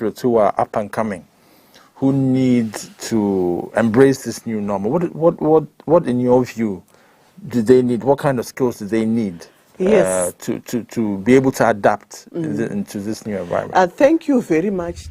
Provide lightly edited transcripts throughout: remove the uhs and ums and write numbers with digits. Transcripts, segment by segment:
diasporas who are up and coming, who need to embrace this new normal? What in your view do they need? What kind of skills do they need to be able to adapt into this new environment? Thank you very much.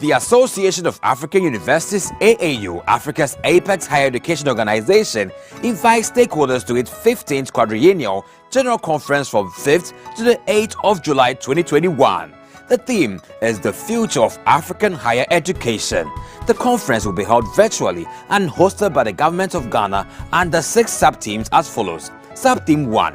The Association of African Universities, AAU, Africa's apex higher education organization, invites stakeholders to its 15th quadrennial General Conference from 5th to the 8th of July 2021. The theme is the future of African higher education. The conference will be held virtually and hosted by the government of Ghana under 6 sub-themes as follows. Sub-theme 1,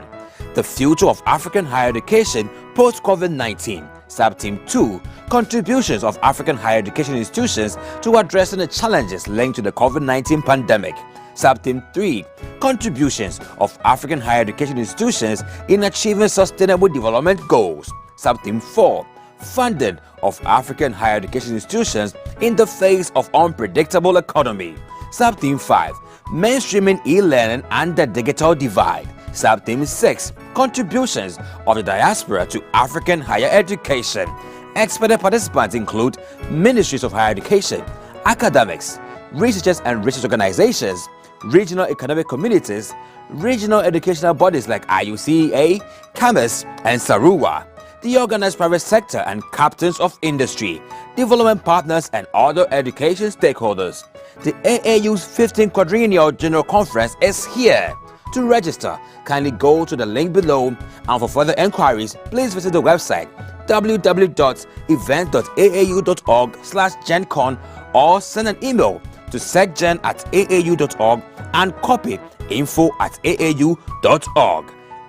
the future of African higher education post-COVID-19. Sub-theme 2, contributions of African higher education institutions to addressing the challenges linked to the COVID-19 pandemic. Sub-theme 3, contributions of African higher education institutions in achieving sustainable development goals. Sub-theme 4, funding of African higher education institutions in the face of unpredictable economy. Sub-theme 5, mainstreaming e-learning and the digital divide. Sub-theme 6, contributions of the diaspora to African higher education. Expected participants include ministries of higher education, academics, researchers and research organizations, regional economic communities, regional educational bodies like IUCA, CAMES, and Sarua, the organized private sector and captains of industry, development partners and other education stakeholders. The AAU's 15th quadrennial General Conference is here. To register, kindly go to the link below, and for further enquiries, please visit the website www.event.aau.org/GenCon or send an email to secgen@aau.org and copy info@aau.org.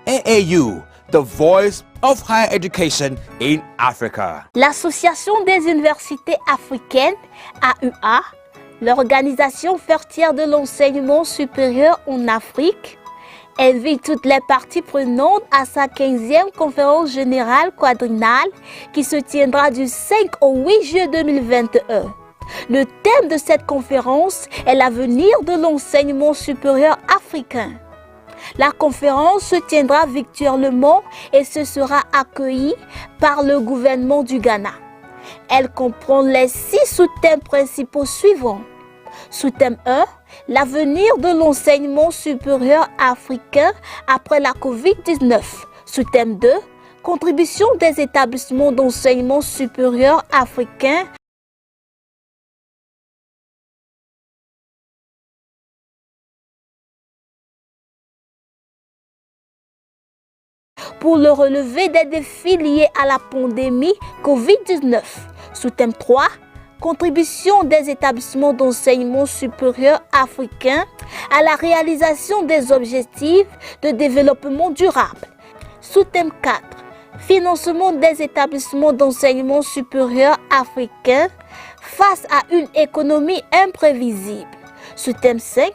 AAU, the voice of higher education in Africa. L'Association des universités africaines, AUA, l'organisation faîtière de l'enseignement supérieur en Afrique, invite toutes les parties prenantes à sa 15e conférence générale quadriennale qui se tiendra du 5 au 8 juillet 2021. Le thème de cette conférence est l'avenir de l'enseignement supérieur africain. La conférence se tiendra virtuellement et ce sera accueilli par le gouvernement du Ghana. Elle comprend les 6 sous-thèmes principaux suivants. Sous-thème 1, l'avenir de l'enseignement supérieur africain après la COVID-19. Sous-thème 2, contribution des établissements d'enseignement supérieur africains pour le relevé des défis liés à la pandémie COVID-19. Sous-thème 3, contribution des établissements d'enseignement supérieur africains à la réalisation des objectifs de développement durable. Sous-thème 4, financement des établissements d'enseignement supérieur africains face à une économie imprévisible. Sous-thème 5,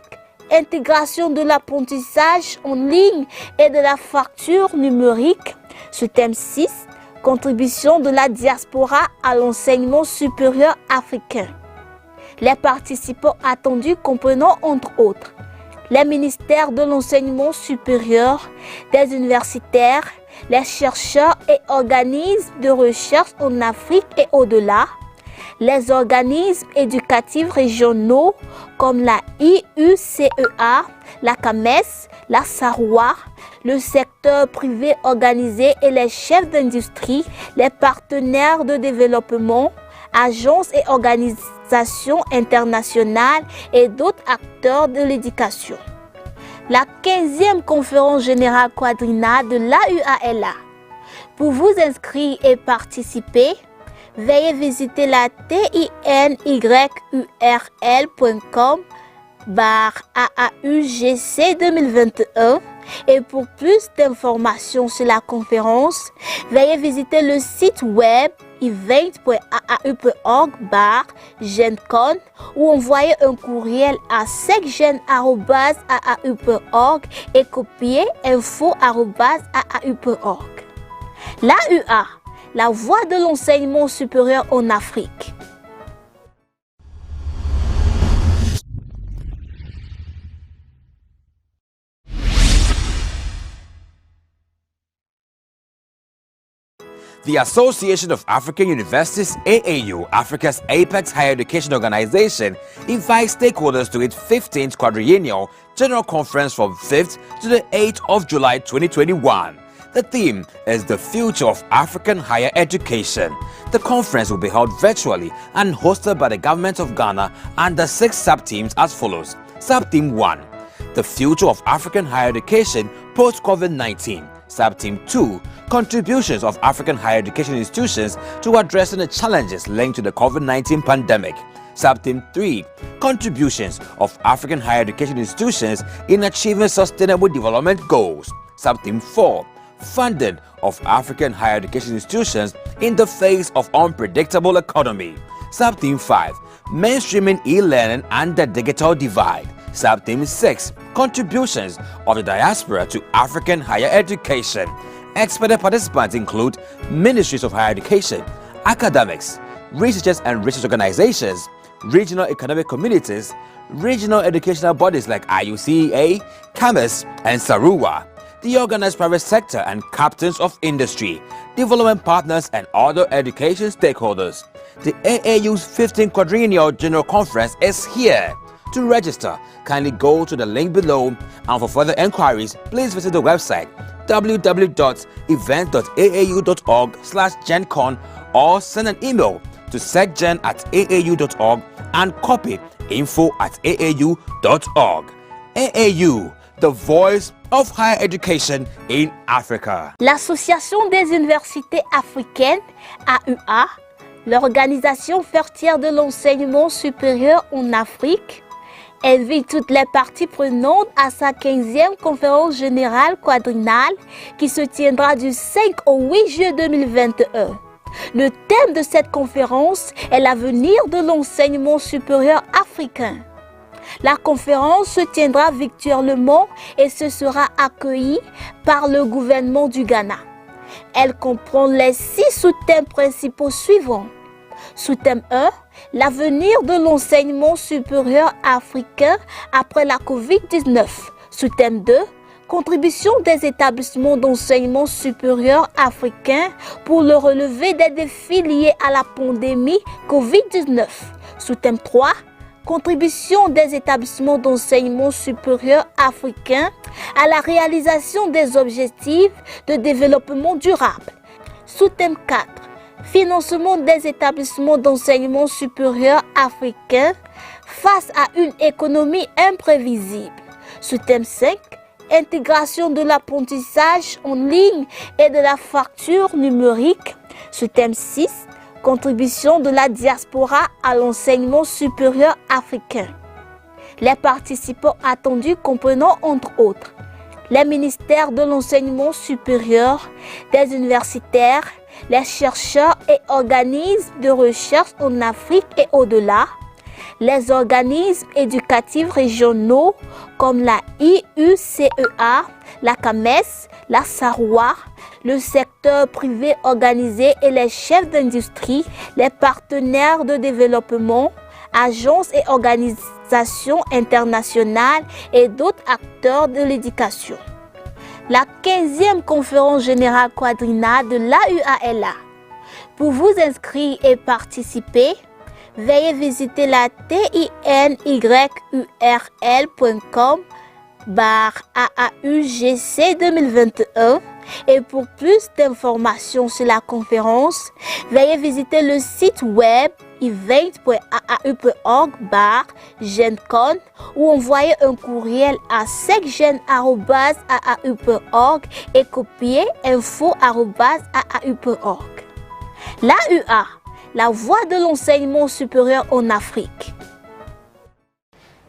intégration de l'apprentissage en ligne et de la fracture numérique. Sous-thème 6, contribution de la diaspora à l'enseignement supérieur africain. Les participants attendus comprenant entre autres les ministères de l'enseignement supérieur, des universitaires, les chercheurs et organismes de recherche en Afrique et au-delà, les organismes éducatifs régionaux comme la IUCEA, la CAMES, la Sarua, le secteur privé organisé et les chefs d'industrie, les partenaires de développement, agences et organisations internationales et d'autres acteurs de l'éducation. La 15e conférence générale quadriennale de l'AUA est là. Pour vous inscrire et participer, veuillez visiter la tinyurl.com/AAUGC 2021 et pour plus d'informations sur la conférence, veuillez visiter le site web event.aau.org/GenCon ou envoyer un courriel à secgen@aau.org et copier info@aau.org. L'AUA, la voie de l'enseignement supérieur en Afrique. The Association of African Universities, AAU, Africa's apex higher education organization, invites stakeholders to its 15th quadrennial General Conference from 5th to the 8th of July 2021. The theme is the future of African higher education. The conference will be held virtually and hosted by the government of Ghana under 6 sub-themes as follows. Sub-theme 1, the future of African higher education post-COVID-19. Sub-theme 2, contributions of African higher education institutions to addressing the challenges linked to the COVID-19 pandemic. Sub-theme 3, contributions of African higher education institutions in achieving sustainable development goals. Sub-theme 4, funding of African higher education institutions in the face of unpredictable economy. Sub-theme 5, mainstreaming e-learning and the digital divide. Sub-theme 6, contributions of the diaspora to African higher education. Expected participants include ministries of higher education, academics, researchers and research organizations, regional economic communities, regional educational bodies like IUCEA, CAMES, and Sarua, the organized private sector and captains of industry, development partners, and other education stakeholders. The AAU's 15th Quadrennial General Conference is here. To register, kindly go to the link below, and for further enquiries, please visit the website www.event.aau.org/GenCon or send an email to secgen@aau.org and copy info@aau.org. AAU, the voice of higher education in Africa. L'Association des universités africaines, AUA, l'organisation faîtière de l'enseignement supérieur en Afrique, invite toutes les parties prenantes à sa 15e conférence générale quadriennale qui se tiendra du 5 au 8 juillet 2021. Le thème de cette conférence est l'avenir de l'enseignement supérieur africain. La conférence se tiendra virtuellement et ce sera accueilli par le gouvernement du Ghana. Elle comprend les 6 sous-thèmes principaux suivants. Sous-thème 1, l'avenir de l'enseignement supérieur africain après la COVID-19. Sous-thème 2, contribution des établissements d'enseignement supérieur africains pour le relevé des défis liés à la pandémie COVID-19. Sous-thème 3, contribution des établissements d'enseignement supérieur africains à la réalisation des objectifs de développement durable. Sous-thème 4, financement des établissements d'enseignement supérieur africains face à une économie imprévisible. Sous-thème 5, intégration de l'apprentissage en ligne et de la fracture numérique. Sous-thème 6, contribution de la diaspora à l'enseignement supérieur africain. Les participants attendus comprenant entre autres les ministères de l'enseignement supérieur, des universitaires, les chercheurs et organismes de recherche en Afrique et au-delà, les organismes éducatifs régionaux comme la IUCEA, la CAMES, la Sarua, le secteur privé organisé et les chefs d'industrie, les partenaires de développement, agences et organisations internationales et d'autres acteurs de l'éducation. La 15e conférence générale quadriennale de l'AUA est là. Pour vous inscrire et participer, veuillez visiter la tinyurl.com/AAUGC 2021 et pour plus d'informations sur la conférence, veuillez visiter le site web event.aau.org/GenCon ou envoyer un courriel à secgen@aau.org et copier info@aau.org. L'AUA, la voix de l'enseignement supérieur en Afrique.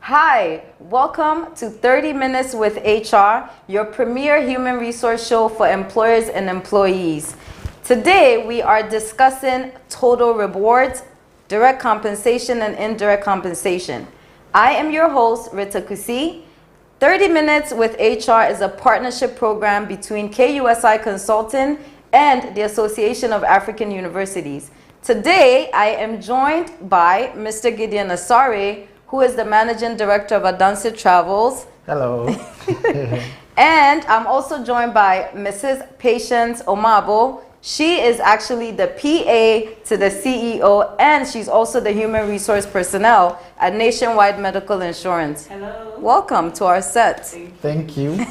Hi, welcome to 30 Minutes with HR, your premier human resource show for employers and employees. Today, we are discussing total rewards, direct compensation, and indirect compensation. I am your host, Rita Kusi. 30 Minutes with HR is a partnership program between KUSI Consulting and the Association of African Universities. Today, I am joined by Mr. Gideon Asare, who is the Managing Director of Untitled Travels. Hello. And I'm also joined by Mrs. Patience Omabo. She is actually the PA to the CEO, and she's also the human resource personnel at Nationwide Medical Insurance. Hello. Welcome to our set. Thank you.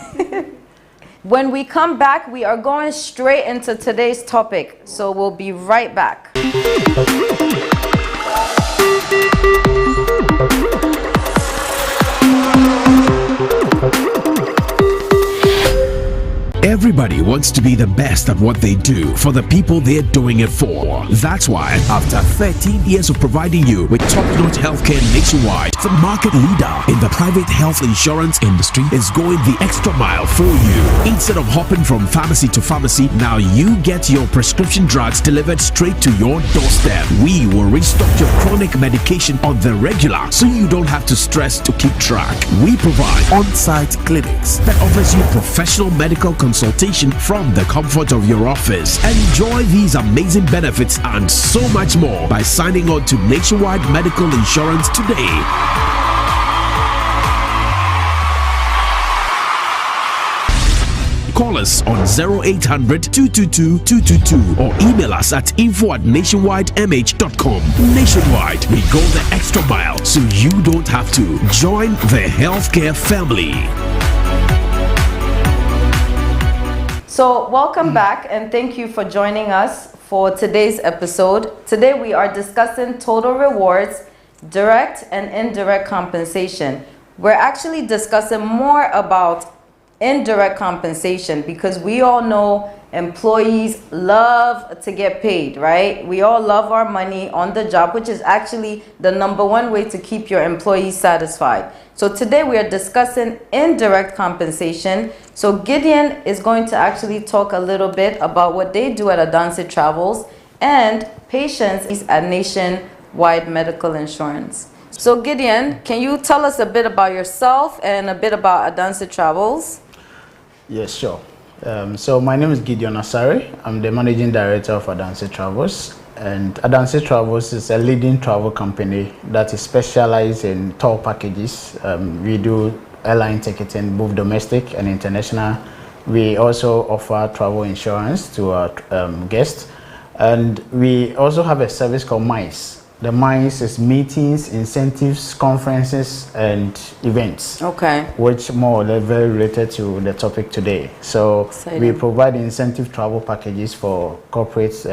When we come back, we are going straight into today's topic, so we'll be right back. Everybody wants to be the best at what they do for the people they're doing it for. That's why, after 13 years of providing you with top-notch healthcare nationwide, the market leader in the private health insurance industry is going the extra mile for you. Instead of hopping from pharmacy to pharmacy, now you get your prescription drugs delivered straight to your doorstep. We will restock your chronic medication on the regular, so you don't have to stress to keep track. We provide on-site clinics that offers you professional medical consultation from the comfort of your office. Enjoy these amazing benefits and so much more by signing on to Nationwide Medical Insurance today. Call us on 0800-222-222 or email us at info@nationwidemh.com. Nationwide, we go the extra mile so you don't have to. Join the healthcare family. So welcome back, and thank you for joining us for today's episode. Today we are discussing total rewards, direct and indirect compensation. We're actually discussing more about indirect compensation because we all know employees love to get paid, right? We all love our money on the job, which is actually the #1 way to keep your employees satisfied. So today we are discussing indirect compensation. So Gideon is going to actually talk a little bit about what they do at Untitled Travels, and Patience is at Nationwide Medical Insurance. So Gideon, can you tell us a bit about yourself and a bit about Untitled Travels? Yes, sure. So my name is Gideon Asare. I'm the managing director of Untitled Travels. And Untitled Travels is a leading travel company that is specialized in tour packages. We do airline ticketing, both domestic and international. We also offer travel insurance to our guests. And we also have a service called MICE. The MICE is meetings, incentives, conferences, and events. Okay. Which more or less very related to the topic today. So Exciting. we provide incentive travel packages for corporate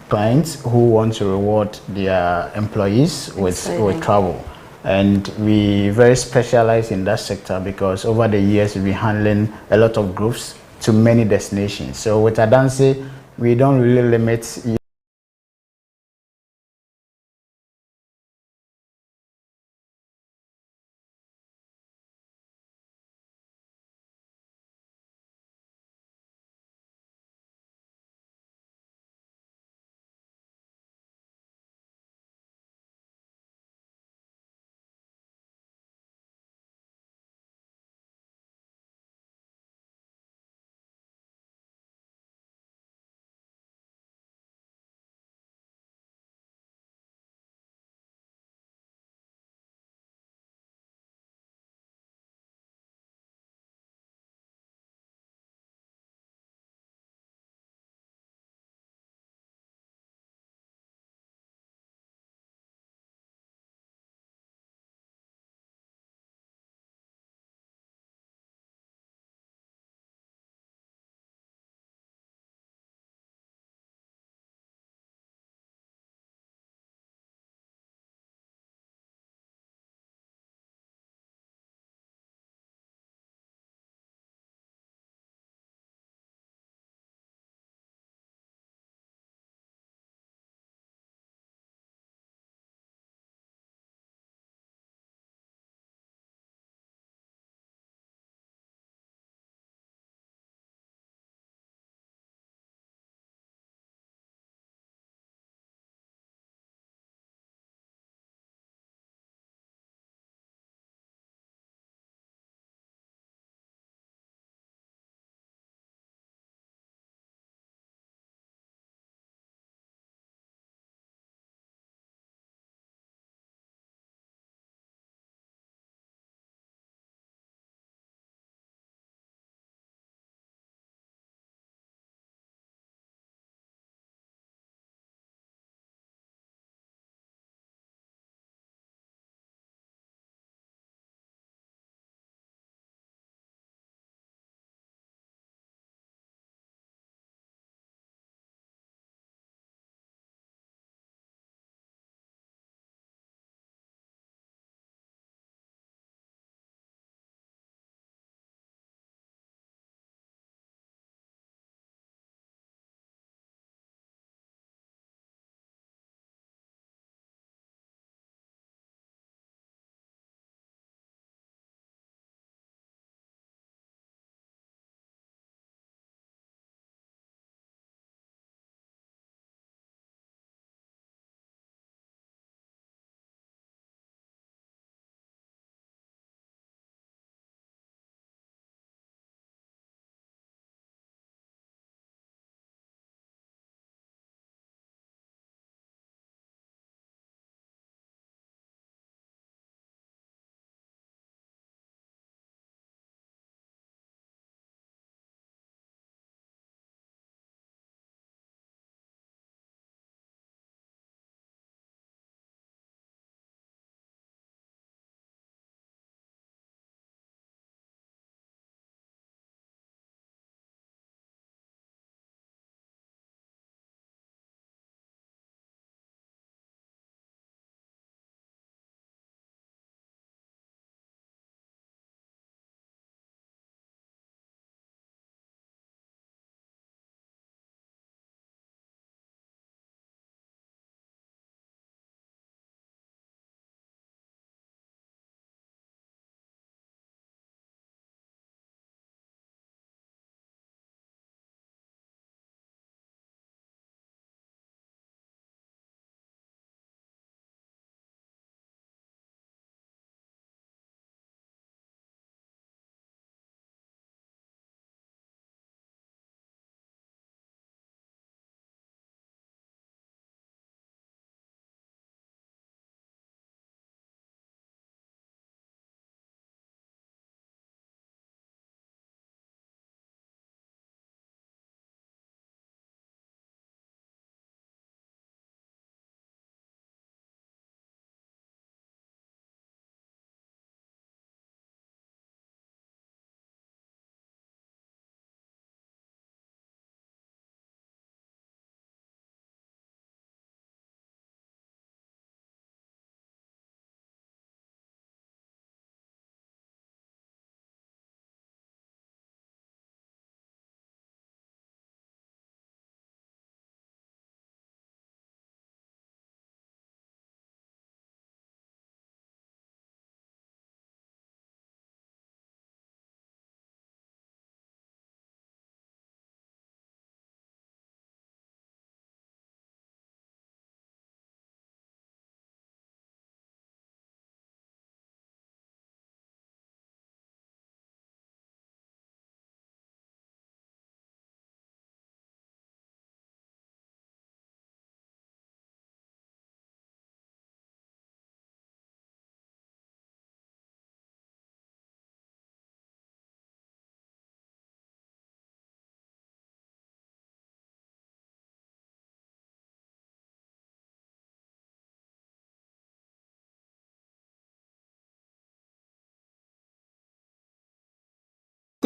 clients who want to reward their employees with travel. And we very specialize in that sector because over the years we've been handling a lot of groups to many destinations. So with Adanse, we don't really limit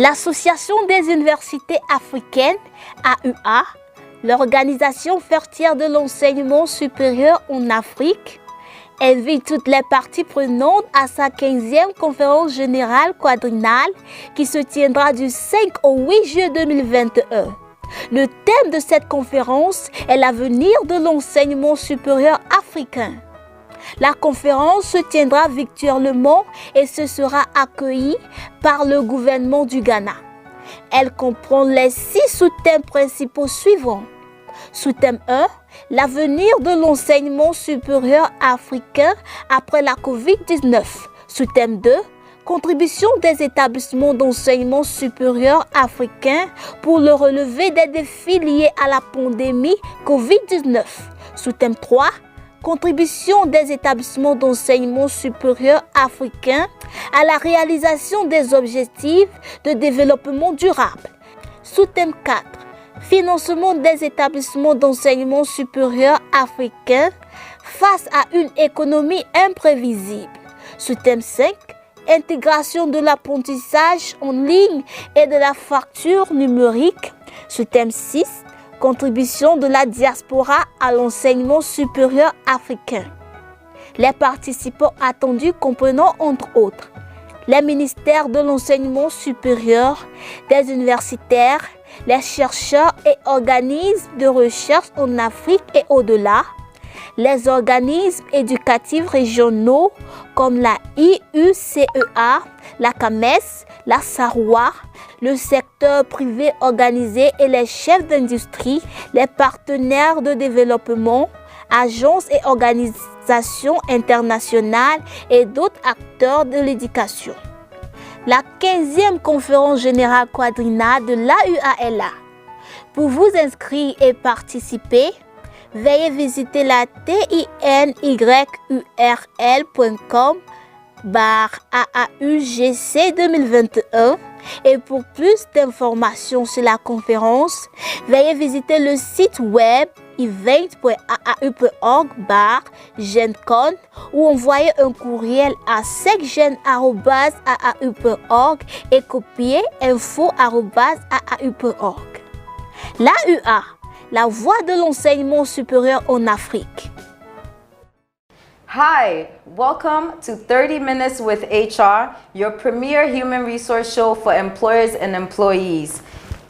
L'Association des universités africaines, AUA, l'organisation fertière de l'enseignement supérieur en Afrique, invite toutes les parties prenantes à sa 15e conférence générale quadriennale qui se tiendra du 5 au 8 juillet 2021. Le thème de cette conférence est l'avenir de l'enseignement supérieur africain. La conférence se tiendra virtuellement et se sera accueillie par le gouvernement du Ghana. Elle comprend les 6 sous-thèmes principaux suivants. Sous-thème 1, l'avenir de l'enseignement supérieur africain après la COVID-19. Sous-thème 2, contribution des établissements d'enseignement supérieur africains pour le relevé des défis liés à la pandémie COVID-19. Sous-thème 3, contribution des établissements d'enseignement supérieur africains à la réalisation des objectifs de développement durable. Sous-thème 4, financement des établissements d'enseignement supérieur africains face à une économie imprévisible. Sous-thème 5, intégration de l'apprentissage en ligne et de la fracture numérique. Sous-thème 6, contribution de la diaspora à l'enseignement supérieur africain. Les participants attendus comprenant entre autres les ministères de l'enseignement supérieur, des universitaires, les chercheurs et organismes de recherche en Afrique et au-delà, les organismes éducatifs régionaux comme la IUCEA, la CAMES, la SAROA, le secteur privé organisé et les chefs d'industrie, les partenaires de développement, agences et organisations internationales et d'autres acteurs de l'éducation. La 15e conférence générale quadriennale de l'AUA est là. Pour vous inscrire et participer, veuillez visiter la tinyurl.com/AAUGC 2021 et pour plus d'informations sur la conférence, veuillez visiter le site web event.aau.org/GenCon ou envoyer un courriel à secgen@aau.org et copier info@aau.org. L'AUA, la voie de l'enseignement supérieur en Afrique. Hi, welcome to 30 Minutes with HR, your premier human resource show for employers and employees.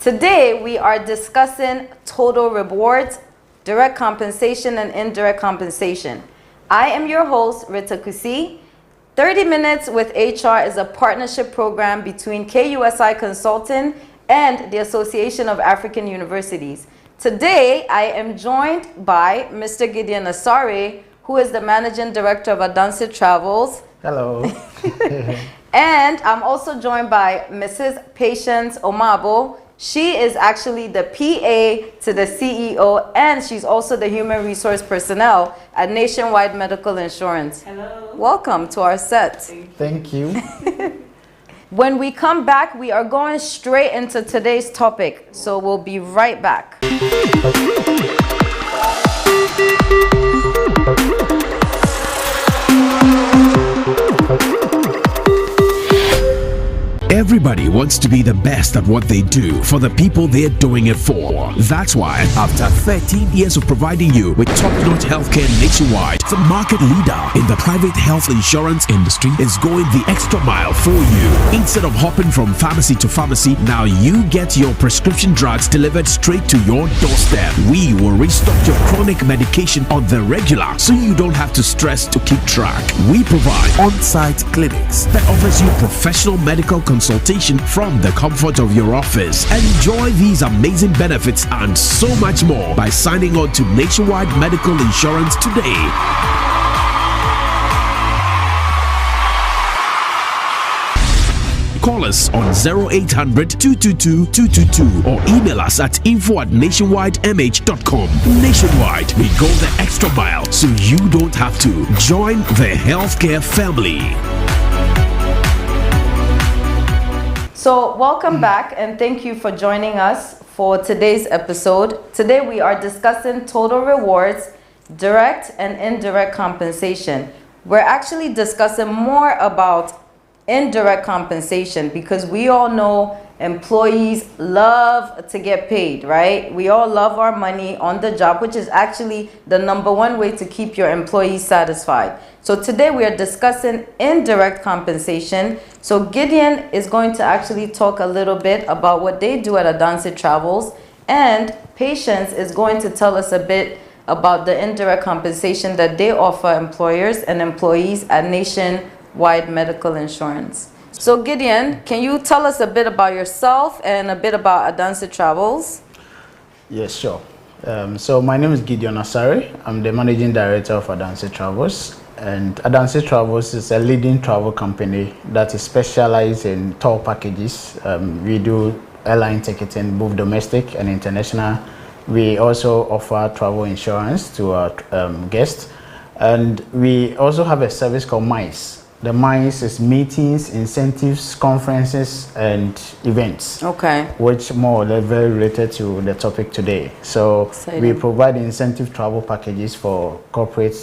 Today, we are discussing total rewards, direct compensation, and indirect compensation. I am your host, Rita Kusi. 30 Minutes with HR is a partnership program between KUSI Consulting and the Association of African Universities. Today, I am joined by Mr. Gideon Asare, who is the Managing Director of Untitled Travels. Hello. And I'm also joined by Mrs. Patience Omabo. She is actually the PA to the CEO, and she's also the human resource personnel at Nationwide Medical Insurance. Hello. Welcome to our set. Thank you. When we come back, we are going straight into today's topic, so we'll be right back. Everybody wants to be the best at what they do for the people they're doing it for. That's why, after 13 years of providing you with top-notch healthcare nationwide, the market leader in the private health insurance industry is going the extra mile for you. Instead of hopping from pharmacy to pharmacy, now you get your prescription drugs delivered straight to your doorstep. We will restock your chronic medication on the regular, so you don't have to stress to keep track. We provide on-site clinics that offers you professional medical consultation from the comfort of your office. Enjoy these amazing benefits and so much more by signing on to Nationwide Medical Insurance today. Call us on 0800-222-222 or email us at info@nationwidemh.com. Nationwide, we go the extra mile so you don't have to. Join the healthcare family. So welcome back, and thank you for joining us for today's episode. Today we are discussing total rewards, direct and indirect compensation. We're actually discussing more about indirect compensation, because we all know employees love to get paid, right? We all love our money on the job, which is actually the #1 way to keep your employees satisfied. So today we are discussing indirect compensation. So Gideon is going to actually talk a little bit about what they do at Adanse Travels, and Patience is going to tell us a bit about the indirect compensation that they offer employers and employees at Nationwide Medical Insurance. So Gideon, can you tell us a bit about yourself and a bit about Adanse Travels? Yes, sure. So my name is Gideon Asari. I'm the managing director of Adanse Travels. And Adanse Travels is a leading travel company that is specialized in tour packages. We do airline ticketing, both domestic and international. We also offer travel insurance to our guests. And we also have a service called MICE. The MICE is meetings, incentives, conferences, and events. Okay. Which more or less very related to the topic today. So Exciting. we provide incentive travel packages for corporate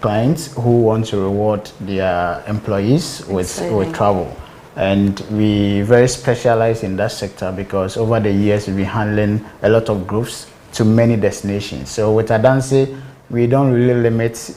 clients who want to reward their employees with travel. And we very specialize in that sector because over the years we've been handling a lot of groups to many destinations. So with Adanse, we don't really limit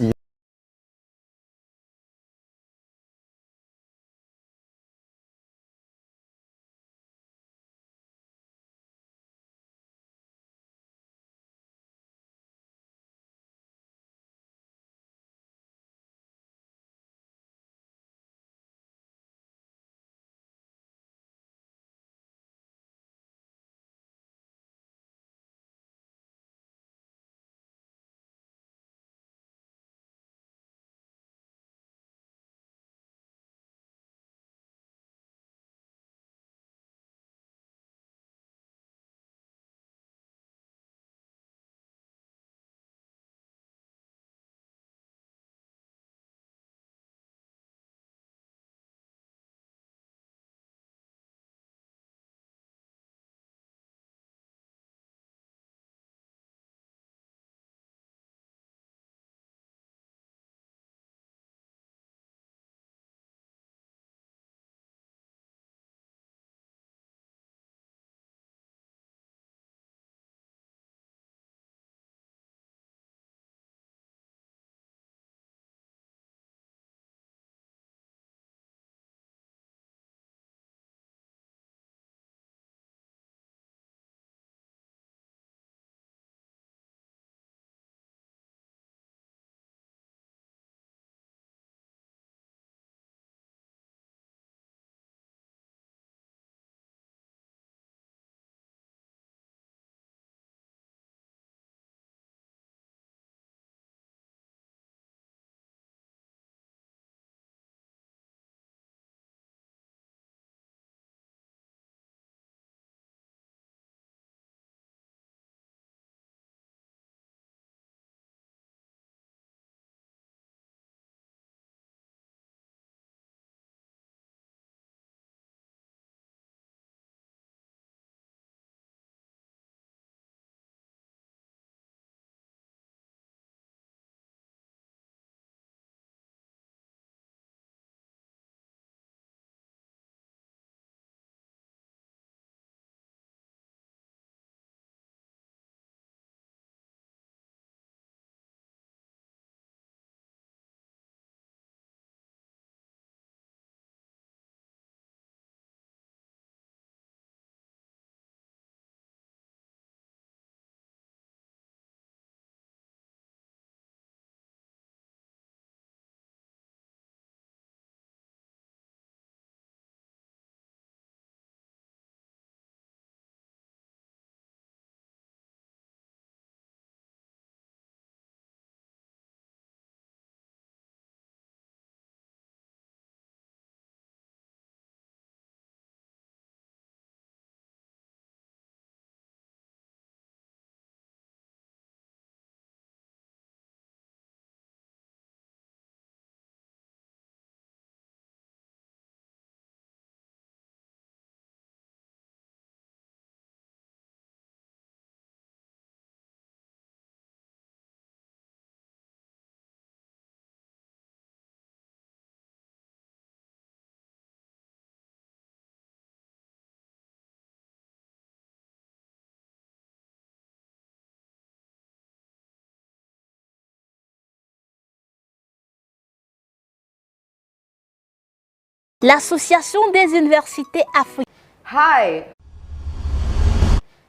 l'Association des universités africaines.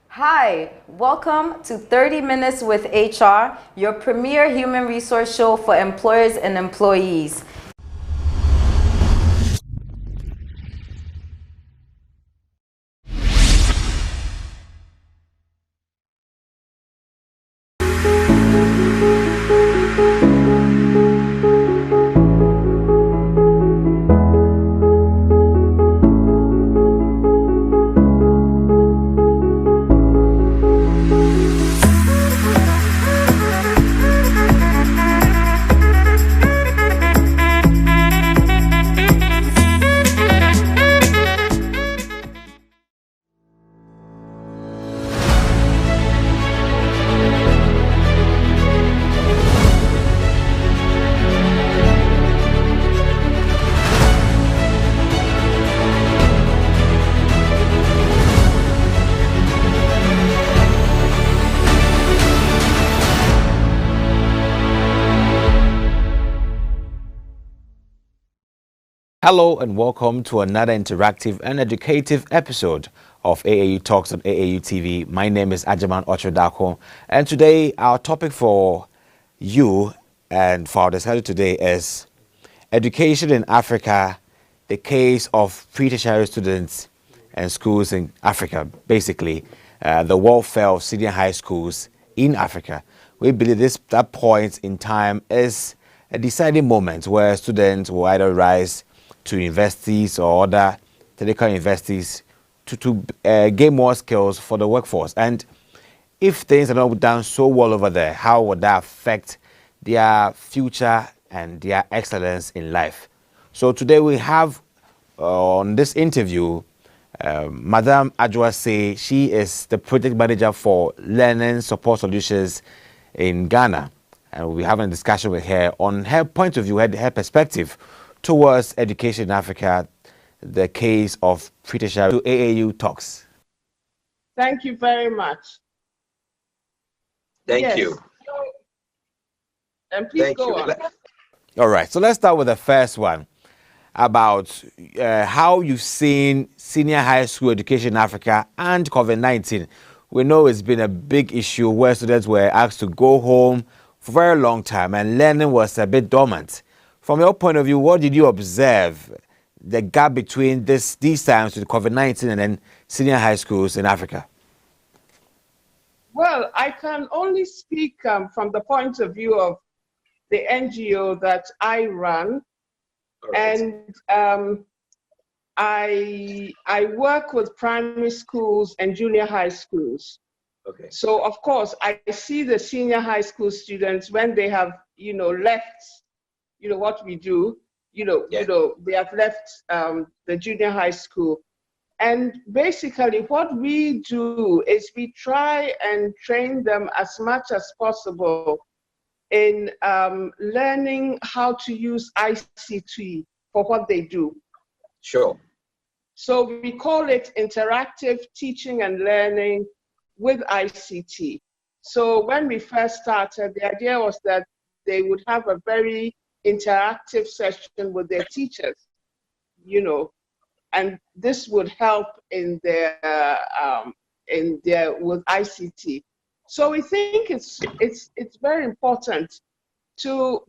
Hi, welcome to 30 Minutes with HR, your premier human resource show for employers and employees. Hello and welcome to another interactive and educative episode of AAU Talks on AAU TV. My name is Ajaman Ochrodako, and today our topic for you and for our discussion today is education in Africa, the case of pre-tertiary students and schools in Africa, basically the welfare of senior high schools in Africa. We believe that point in time is a deciding moment where students will either rise to universities or other technical universities to gain more skills for the workforce. And if things are not done so well over there, how would that affect their future and their excellence in life? So today we have on this interview, Madame Adjoase. She is the project manager for Learning Support Solutions in Ghana. And we'll be having a discussion with her on her point of view, her perspective towards education in Africa, the case of pre-tertiary to AAU Talks. Thank you very much. Thank you. And please go on. All right, so let's start with the first one about how you've seen senior high school education in Africa and COVID-19. We know it's been a big issue where students were asked to go home for a very long time and learning was a bit dormant. From your point of view, what did you observe the gap between these times with COVID-19 and then senior high schools in Africa? Well, I can only speak from the point of view of the NGO that I run. Right. And I work with primary schools and junior high schools. Okay. So, of course, I see the senior high school students when they have, left what we do, they have left the junior high school. And basically what we do is we try and train them as much as possible in learning how to use ICT for what they do. Sure. So we call it interactive teaching and learning with ICT. So when we first started, the idea was that they would have a very interactive session with their teachers, and this would help in their with ICT. So we think it's very important to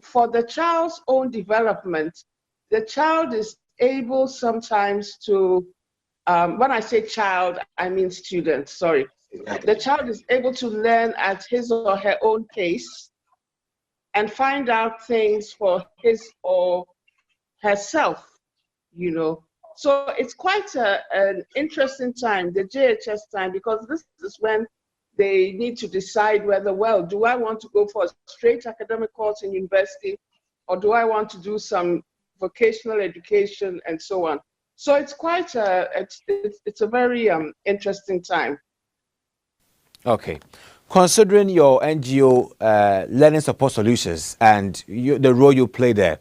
for the child's own development. The child is able sometimes to when I say child, I mean student. Sorry, the child is able to learn at his or her own pace and find out things for his or herself, So it's quite an interesting time, the JHS time, because this is when they need to decide whether, well, do I want to go for a straight academic course in university, or do I want to do some vocational education and so on? So it's quite it's a very interesting time. Okay. Considering your NGO Learning Support Solutions and the role you play there,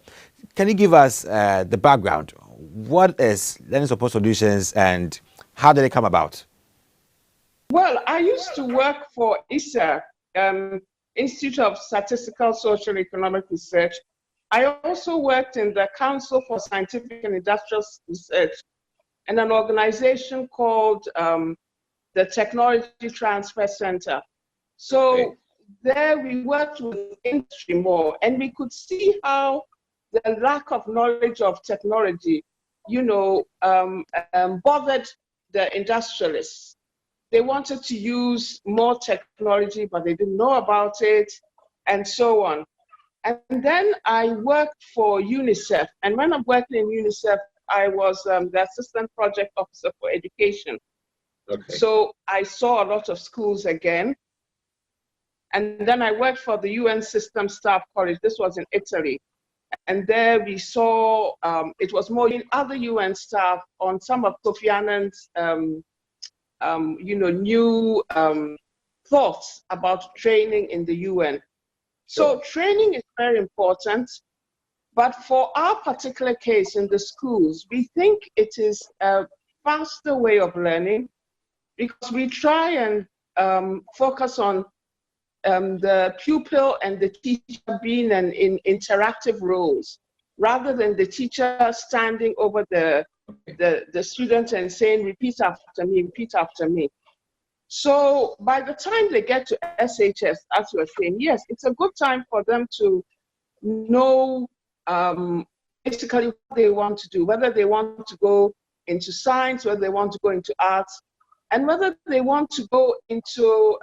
can you give us the background? What is Learning Support Solutions and how did it come about? Well, I used to work for ISA, Institute of Statistical Social Economic Research. I also worked in the Council for Scientific and Industrial Research and an organization called the Technology Transfer Center. So there we worked with industry more, and we could see how the lack of knowledge of technology, bothered the industrialists. They wanted to use more technology, but they didn't know about it, and so on. And then I worked for UNICEF, and when I'm working in UNICEF, I was the Assistant Project Officer for Education. Okay. So I saw a lot of schools again. And then I worked for the UN System Staff College. This was in Italy. And there we saw, it was more in other UN staff on some of Kofi Annan's, new thoughts about training in the UN. So training is very important. But for our particular case in the schools, we think it is a faster way of learning because we try and focus on the pupil and the teacher being in interactive roles, rather than the teacher standing over the student and saying, repeat after me, repeat after me. So by the time they get to SHS, as you were saying, yes, it's a good time for them to know basically what they want to do, whether they want to go into science, whether they want to go into arts, and whether they want to go into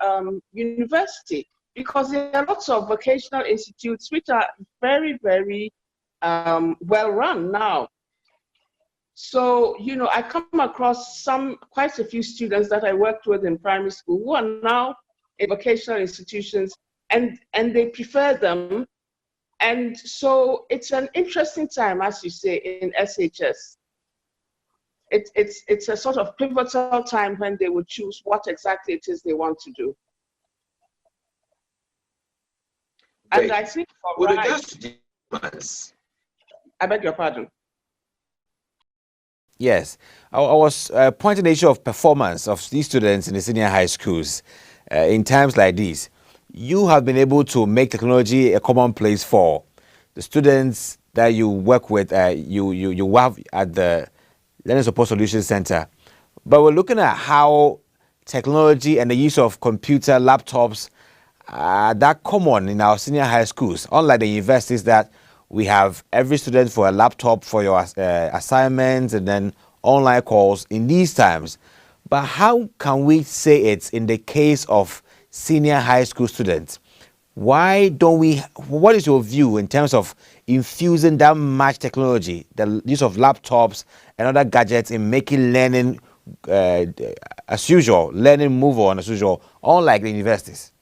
university, because there are lots of vocational institutes which are very, very well run now. So, I come across quite a few students that I worked with in primary school who are now in vocational institutions, and they prefer them. And so it's an interesting time, as you say, in SHS. It's a sort of pivotal time when they would choose what exactly it is they want to do. And I think for I beg your pardon. Yes, I was pointing the issue of performance of these students in the senior high schools in times like these. You have been able to make technology a commonplace for the students that you work with, you have at the Learning Support Solutions Center. But we're looking at how technology and the use of computer laptops are that common in our senior high schools, unlike the universities that we have every student for a laptop for your assignments and then online calls in these times. But how can we say it's in the case of senior high school students? Why don't we, what is your view in terms of infusing that much technology, the use of laptops and other gadgets in making learning as usual, learning move on as usual, unlike the universities?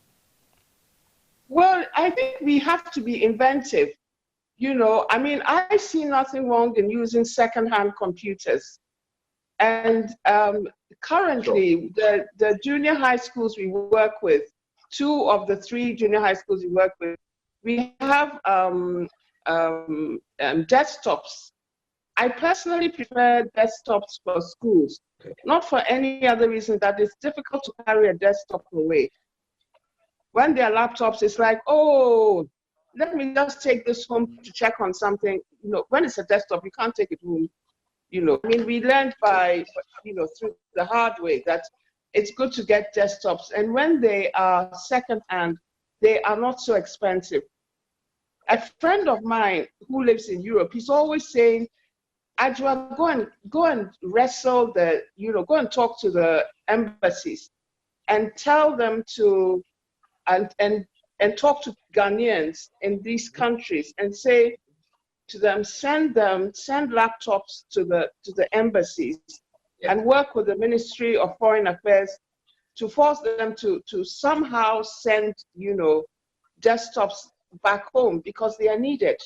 Well, I think we have to be inventive. I see nothing wrong in using second-hand computers. And currently, the junior high schools we work with, 2 of the 3 junior high schools we work with, we have desktops. I personally prefer desktops for schools, not for any other reason that it's difficult to carry a desktop away. When there are laptops, it's like, oh, let me just take this home to check on something. When it's a desktop, you can't take it home. We learned through the hard way that it's good to get desktops. And when they are second-hand, they are not so expensive. A friend of mine who lives in Europe, he's always saying, Ajwa, go and wrestle go and talk to the embassies and tell them to, and talk to Ghanaians in these countries and say to them, send laptops to the embassies and work with the Ministry of Foreign Affairs to force them to somehow send, desktops back home because they are needed,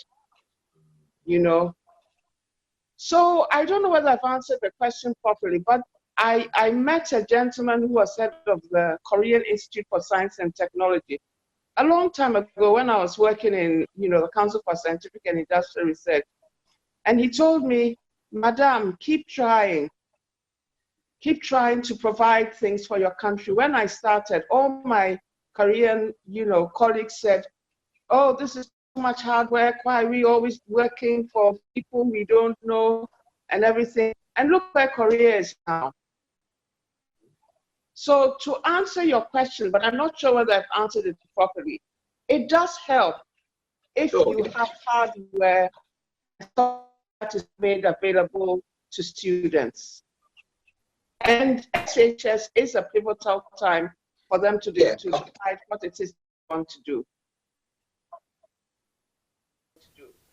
So I don't know whether I've answered the question properly, but I met a gentleman who was head of the Korean Institute for Science and Technology a long time ago when I was working in, the Council for Scientific and Industrial Research. And he told me, Madam, keep trying to provide things for your country. When I started, all my Korean, colleagues said, oh, this is much hard work? Why are we always working for people we don't know and everything? And look where Korea is now. So to answer your question, but I'm not sure whether I've answered it properly, it does help if you have hardware that is made available to students. And SHS is a pivotal time for them to decide what it is they want to do.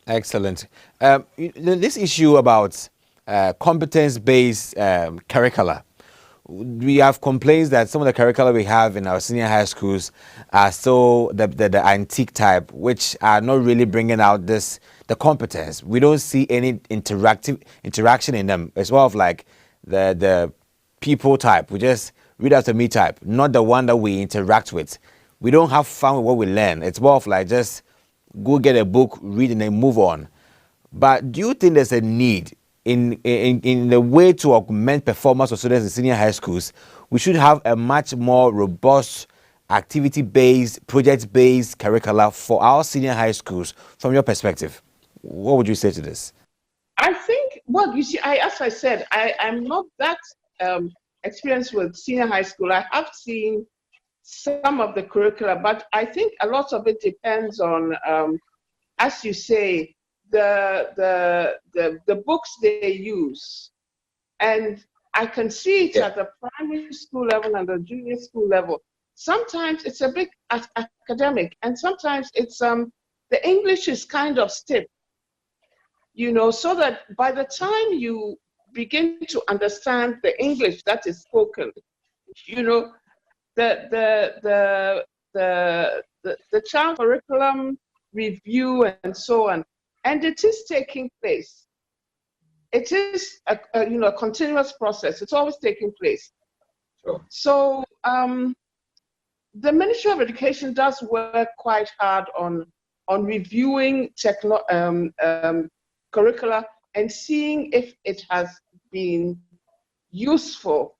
Excellent. This issue about competence-based curricula, we have complaints that some of the curricula we have in our senior high schools are still the antique type, which are not really bringing out the competence. We don't see any interaction in them. It's more of like the people type. We just read after me type, not the one that we interact with. We don't have fun with what we learn. It's more of like just go get a book, read, and then move on. But do you think there's a need in the way to augment performance of students in senior high schools? We should have a much more robust, activity-based, project-based curricula for our senior high schools. From your perspective, what would you say to this? I think, well, you see, as I said, I'm not that experienced with senior high school. I have seen some of the curricula, but I think a lot of it depends on, as you say, the books they use. And I can see it at the primary school level and the junior school level. Sometimes it's a bit academic, and sometimes it's the English is kind of stiff, you know, so that by the time you begin to understand the English that is spoken, you know, the child curriculum review and so on, and it is taking place. It is a continuous process. It's always taking place. Sure. So the Ministry of Education does work quite hard on reviewing curricula and seeing if it has been useful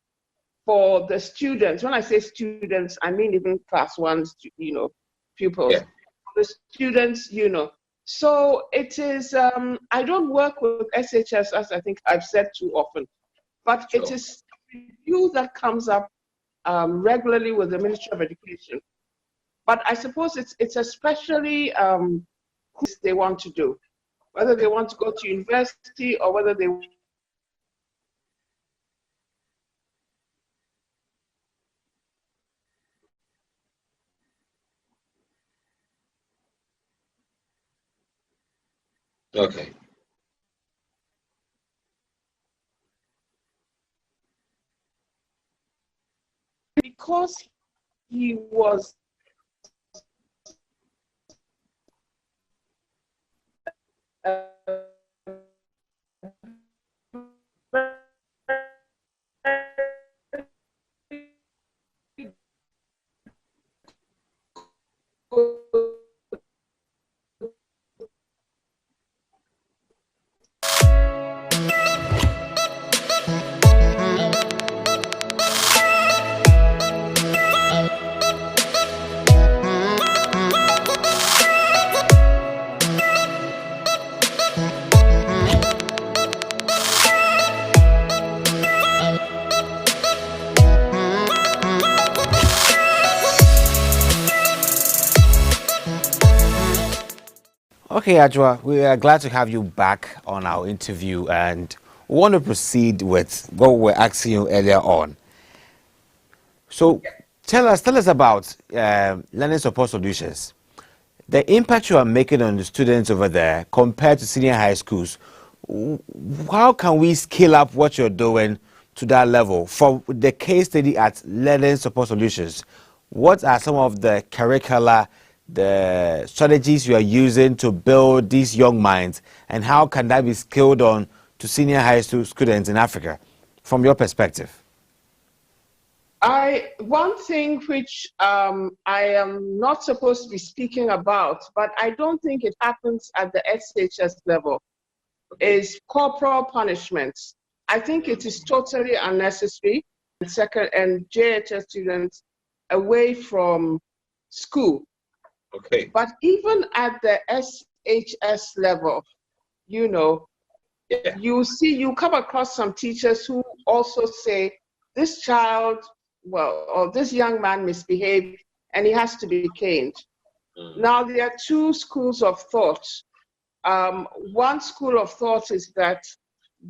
for the students. When I say students, I mean even class ones, you know, pupils. Yeah. The students, you know. So it is, I don't work with SHS, as I think I've said too often, but sure. It is a review that comes up regularly with the Ministry of Education. But I suppose it's especially who they want to do, whether they want to go to university or whether they Okay. Because he was Okay, Ajwa, we are glad to have you back on our interview, and we want to proceed with what we were asking you earlier on. So tell us about learning support solutions. The impact you are making on the students over there compared to senior high schools. How can we scale up what you're doing to that level? For the case study at learning support solutions, what are some of the curricula, the strategies you are using to build these young minds, and how can that be scaled on to senior high school students in Africa, from your perspective? One thing which I am not supposed to be speaking about, but I don't think it happens at the SHS level, is corporal punishment. I think it is totally unnecessary, and JHS students away from school. Okay. But even at the SHS level, you know, you come across some teachers who also say, this child, or this young man misbehaved and he has to be caned. Now, there are two schools of thought. One school of thought is that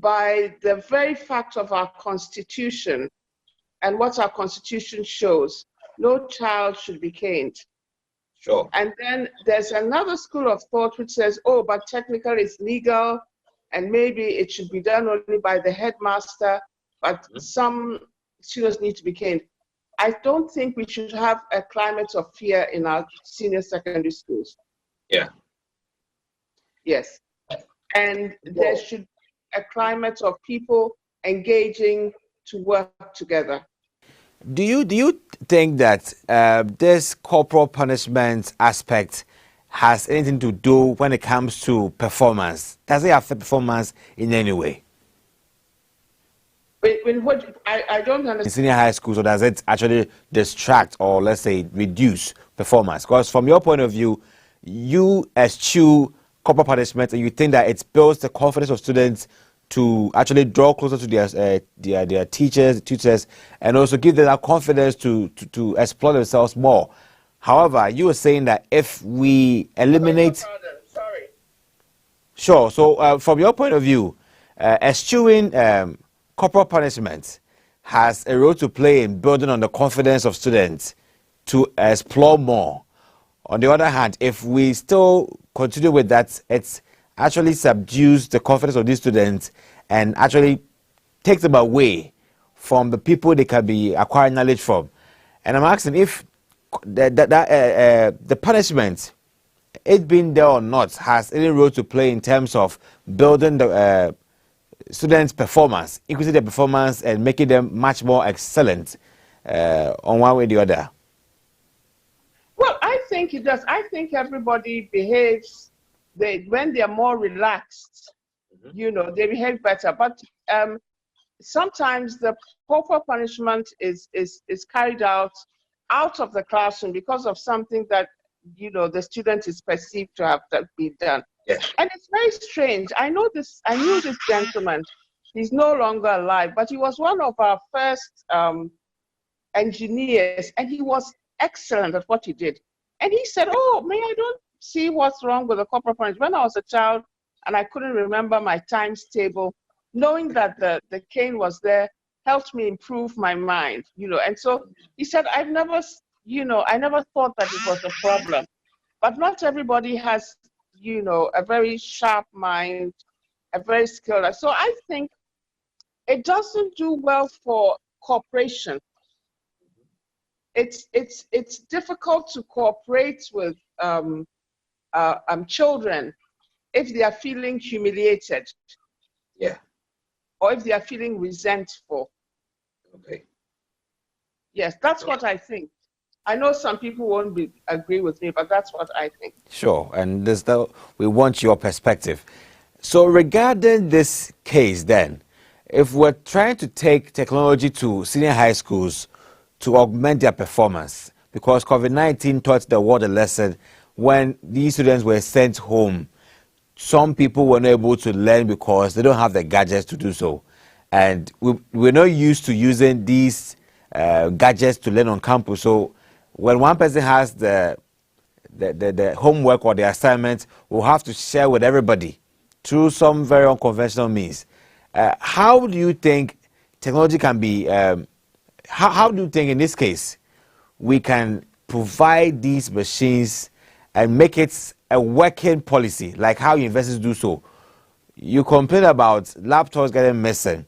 by the very fact of our Constitution and what our Constitution shows, no child should be caned. Sure. And then there's another school of thought which says, oh, but technically it's legal and maybe it should be done only by the headmaster, but some students need to be caned. I don't think we should have a climate of fear in our senior secondary schools. Yeah. Yes. And there should be a climate of people engaging to work together. Do you think that this corporal punishment aspect has anything to do when it comes to performance? Does it affect performance in any way? I don't understand. In senior high schools, or does it actually distract or, let's say, reduce performance? Because from your point of view, you eschew corporal punishment and you think that it builds the confidence of students to actually draw closer to their teachers, tutors, and also give them that confidence to explore themselves more. However, you were saying that if we eliminate... Sorry. Sure. So from your point of view, eschewing corporal punishment has a role to play in building on the confidence of students to explore more. On the other hand, if we still continue with that, it actually subdues the confidence of these students and actually takes them away from the people they can be acquiring knowledge from. And I'm asking if the punishment, it being there or not, has any role to play in terms of building the students' performance, increasing their performance and making them much more excellent on one way or the other. Well, I think it does. I think everybody behaves, when they're more relaxed, you know, they behave better. But sometimes the corporal punishment is carried out of the classroom because of something that, you know, the student is perceived to have been done. Yes. And it's very strange. I knew this gentleman. He's no longer alive, but he was one of our first engineers, and he was excellent at what he did. And he said, oh, I don't see what's wrong with the corporal punishment. When I was a child and I couldn't remember my times table, knowing that the cane was there helped me improve my mind, you know. And so he said, I never thought that it was a problem. But not everybody has, you know, a very sharp mind, a very skilled. So I think it doesn't do well for cooperation. It's difficult to cooperate with children if they are feeling humiliated. Yeah. Or if they are feeling resentful. Okay. Yes, that's what I think. I know some people won't agree with me, but that's what I think. Sure, and we want your perspective. So regarding this case then, if we're trying to take technology to senior high schools to augment their performance, because COVID-19 taught the world a lesson when these students were sent home, some people were not able to learn because they don't have the gadgets to do so. And we're not used to using these gadgets to learn on campus. So when one person has the homework or the assignment, we'll have to share with everybody through some very unconventional means. How do you think technology can be, how do you think in this case we can provide these machines and make it a working policy, like how universities do so? You complain about laptops getting missing,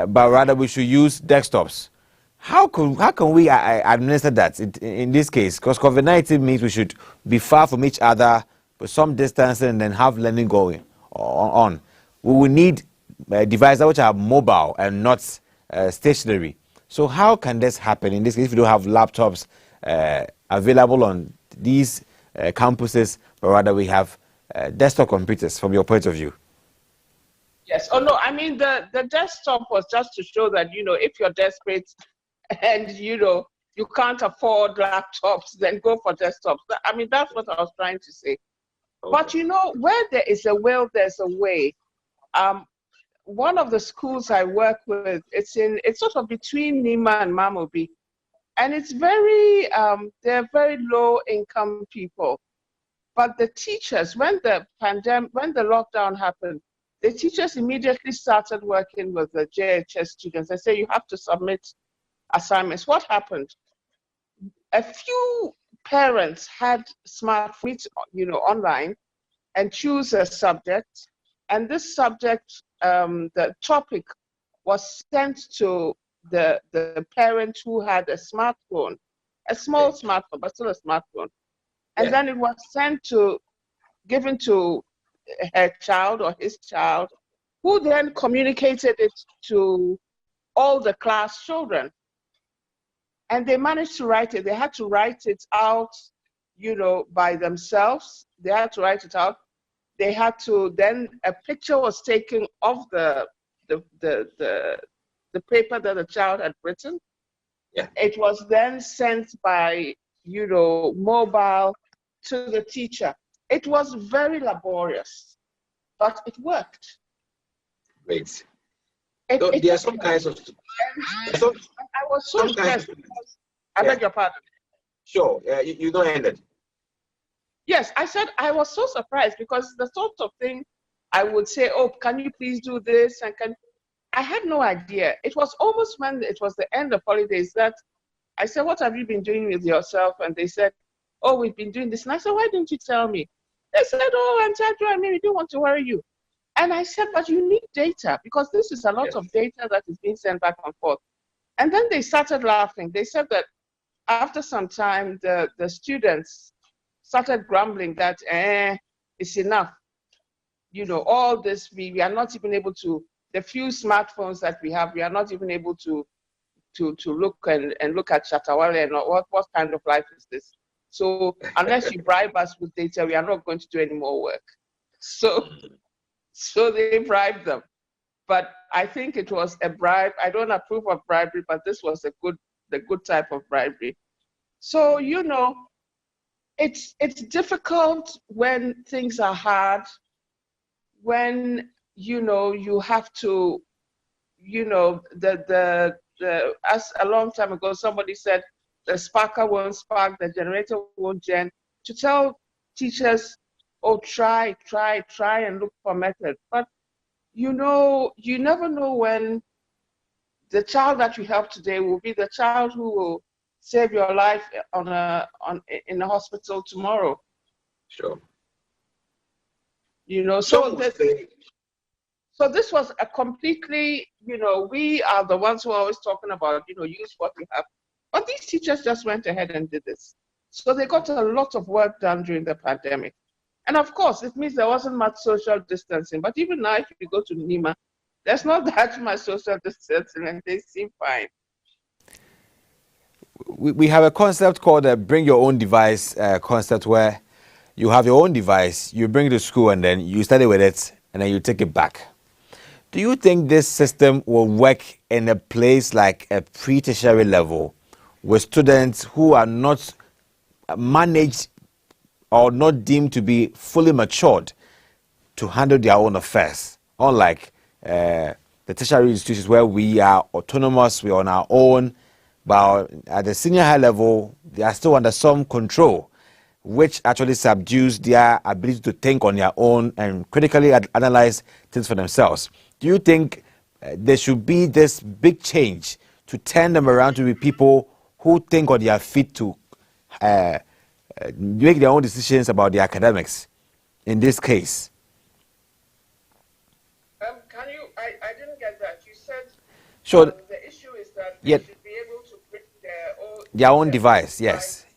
but rather we should use desktops. How can we administer that in this case? Because COVID-19 means we should be far from each other, with some distance, and then have learning going on. We will need devices which are mobile and not stationary. So how can this happen in this case if we don't have laptops available on these campuses, but rather we have desktop computers, from your point of view? Yes. Oh, no, I mean, the desktop was just to show that, you know, if you're desperate and, you know, you can't afford laptops, then go for desktops. I mean, that's what I was trying to say. Okay. But you know, where there is a will, there's a way. One of the schools I work with, it's sort of between Nima and Mamobi. And it's they're very low income people. But the teachers, when the lockdown happened, the teachers immediately started working with the JHS students. They say, you have to submit assignments. What happened? A few parents had smartphones, online, and choose a subject. And this subject, the topic was sent to the parent who had a smartphone, a small smartphone, but still a smartphone. And then it was given to her child or his child, who then communicated it to all the class children. And they managed to write it. They had to write it out, by themselves. They had to write it out. They had to, then a picture was taken of the paper that the child had written. Yeah. It was then sent by, mobile to the teacher. It was very laborious, but it worked. Great. There are some kinds of... I was so impressed. I beg your pardon. Sure, you don't end it. Yes, I said I was so surprised because the sort of thing I would say, oh, can you please do this? And I had no idea. It was almost when it was the end of holidays that I said, what have you been doing with yourself? And they said, oh, we've been doing this. And I said, why didn't you tell me? They said, oh, Untitled, we don't want to worry you. And I said, but you need data because this is a lot of data that is being sent back and forth. And then they started laughing. They said that after some time, the students started grumbling that, it's enough. All this, we are not even able to, the few smartphones that we have, we are not even able to look and look at Shatawale and what kind of life is this? So unless you bribe us with data, we are not going to do any more work. So they bribed them. But I think it was a bribe. I don't approve of bribery, but this was the good type of bribery. So, it's difficult when things are hard, when, you have to, as a long time ago, somebody said, the sparker won't spark, the generator won't gen, to tell teachers, oh, try and look for methods. But, you never know when the child that you help today will be the child who will save your life in a hospital tomorrow. Sure. So this was a completely, we are the ones who are always talking about, use what we have. But these teachers just went ahead and did this. So they got a lot of work done during the pandemic. And of course, it means there wasn't much social distancing. But even now, if you go to Nima, there's not that much social distancing and they seem fine. We have a concept called bring your own device concept, where you have your own device, you bring it to school and then you study with it and then you take it back. Do you think this system will work in a place like a pre-tertiary level with students who are not managed or not deemed to be fully matured to handle their own affairs? Unlike the tertiary institutions where we are autonomous, we're on our own, but at the senior high level, they are still under some control, which actually subdues their ability to think on their own and critically analyze things for themselves. Do you think there should be this big change to turn them around to be people who think on their feet to make their own decisions about their academics in this case? I didn't get that. You said sure. The issue is that they should be able to bring their own device, yes.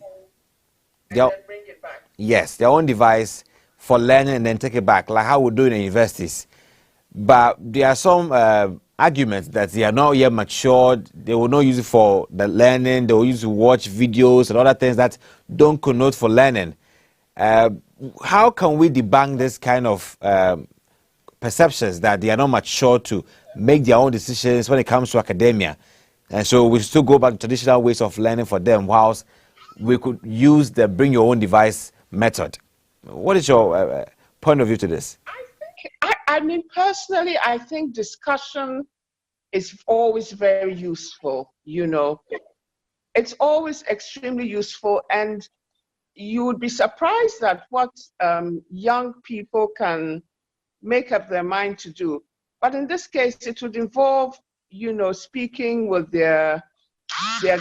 And then bring it back. Yes, their own device for learning and then take it back, like how we do in the universities. But there are some arguments that they are not yet matured. They will not use it for the learning. They will use it to watch videos and other things that don't connote for learning. How can we debunk this kind of perceptions that they are not mature to make their own decisions when it comes to academia? And so we still go back to traditional ways of learning for them, whilst we could use the bring your own device method. What is your point of view to this? I mean, personally, I think discussion is always very useful, you know. It's always extremely useful, and you would be surprised at what young people can make up their mind to do. But in this case, it would involve, you know, speaking with their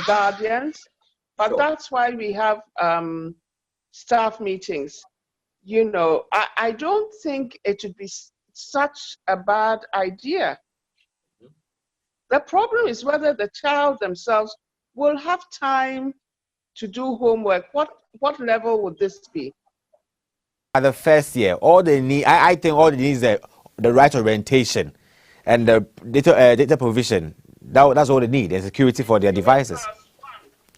guardians. But Sure. that's why we have staff meetings. You know, I don't think it would be such a bad idea. The problem is whether the child themselves will have time to do homework. What level would this be? At the first year, all they need, I think all they need is the right orientation and the data provision. That's all they need, and security for their devices.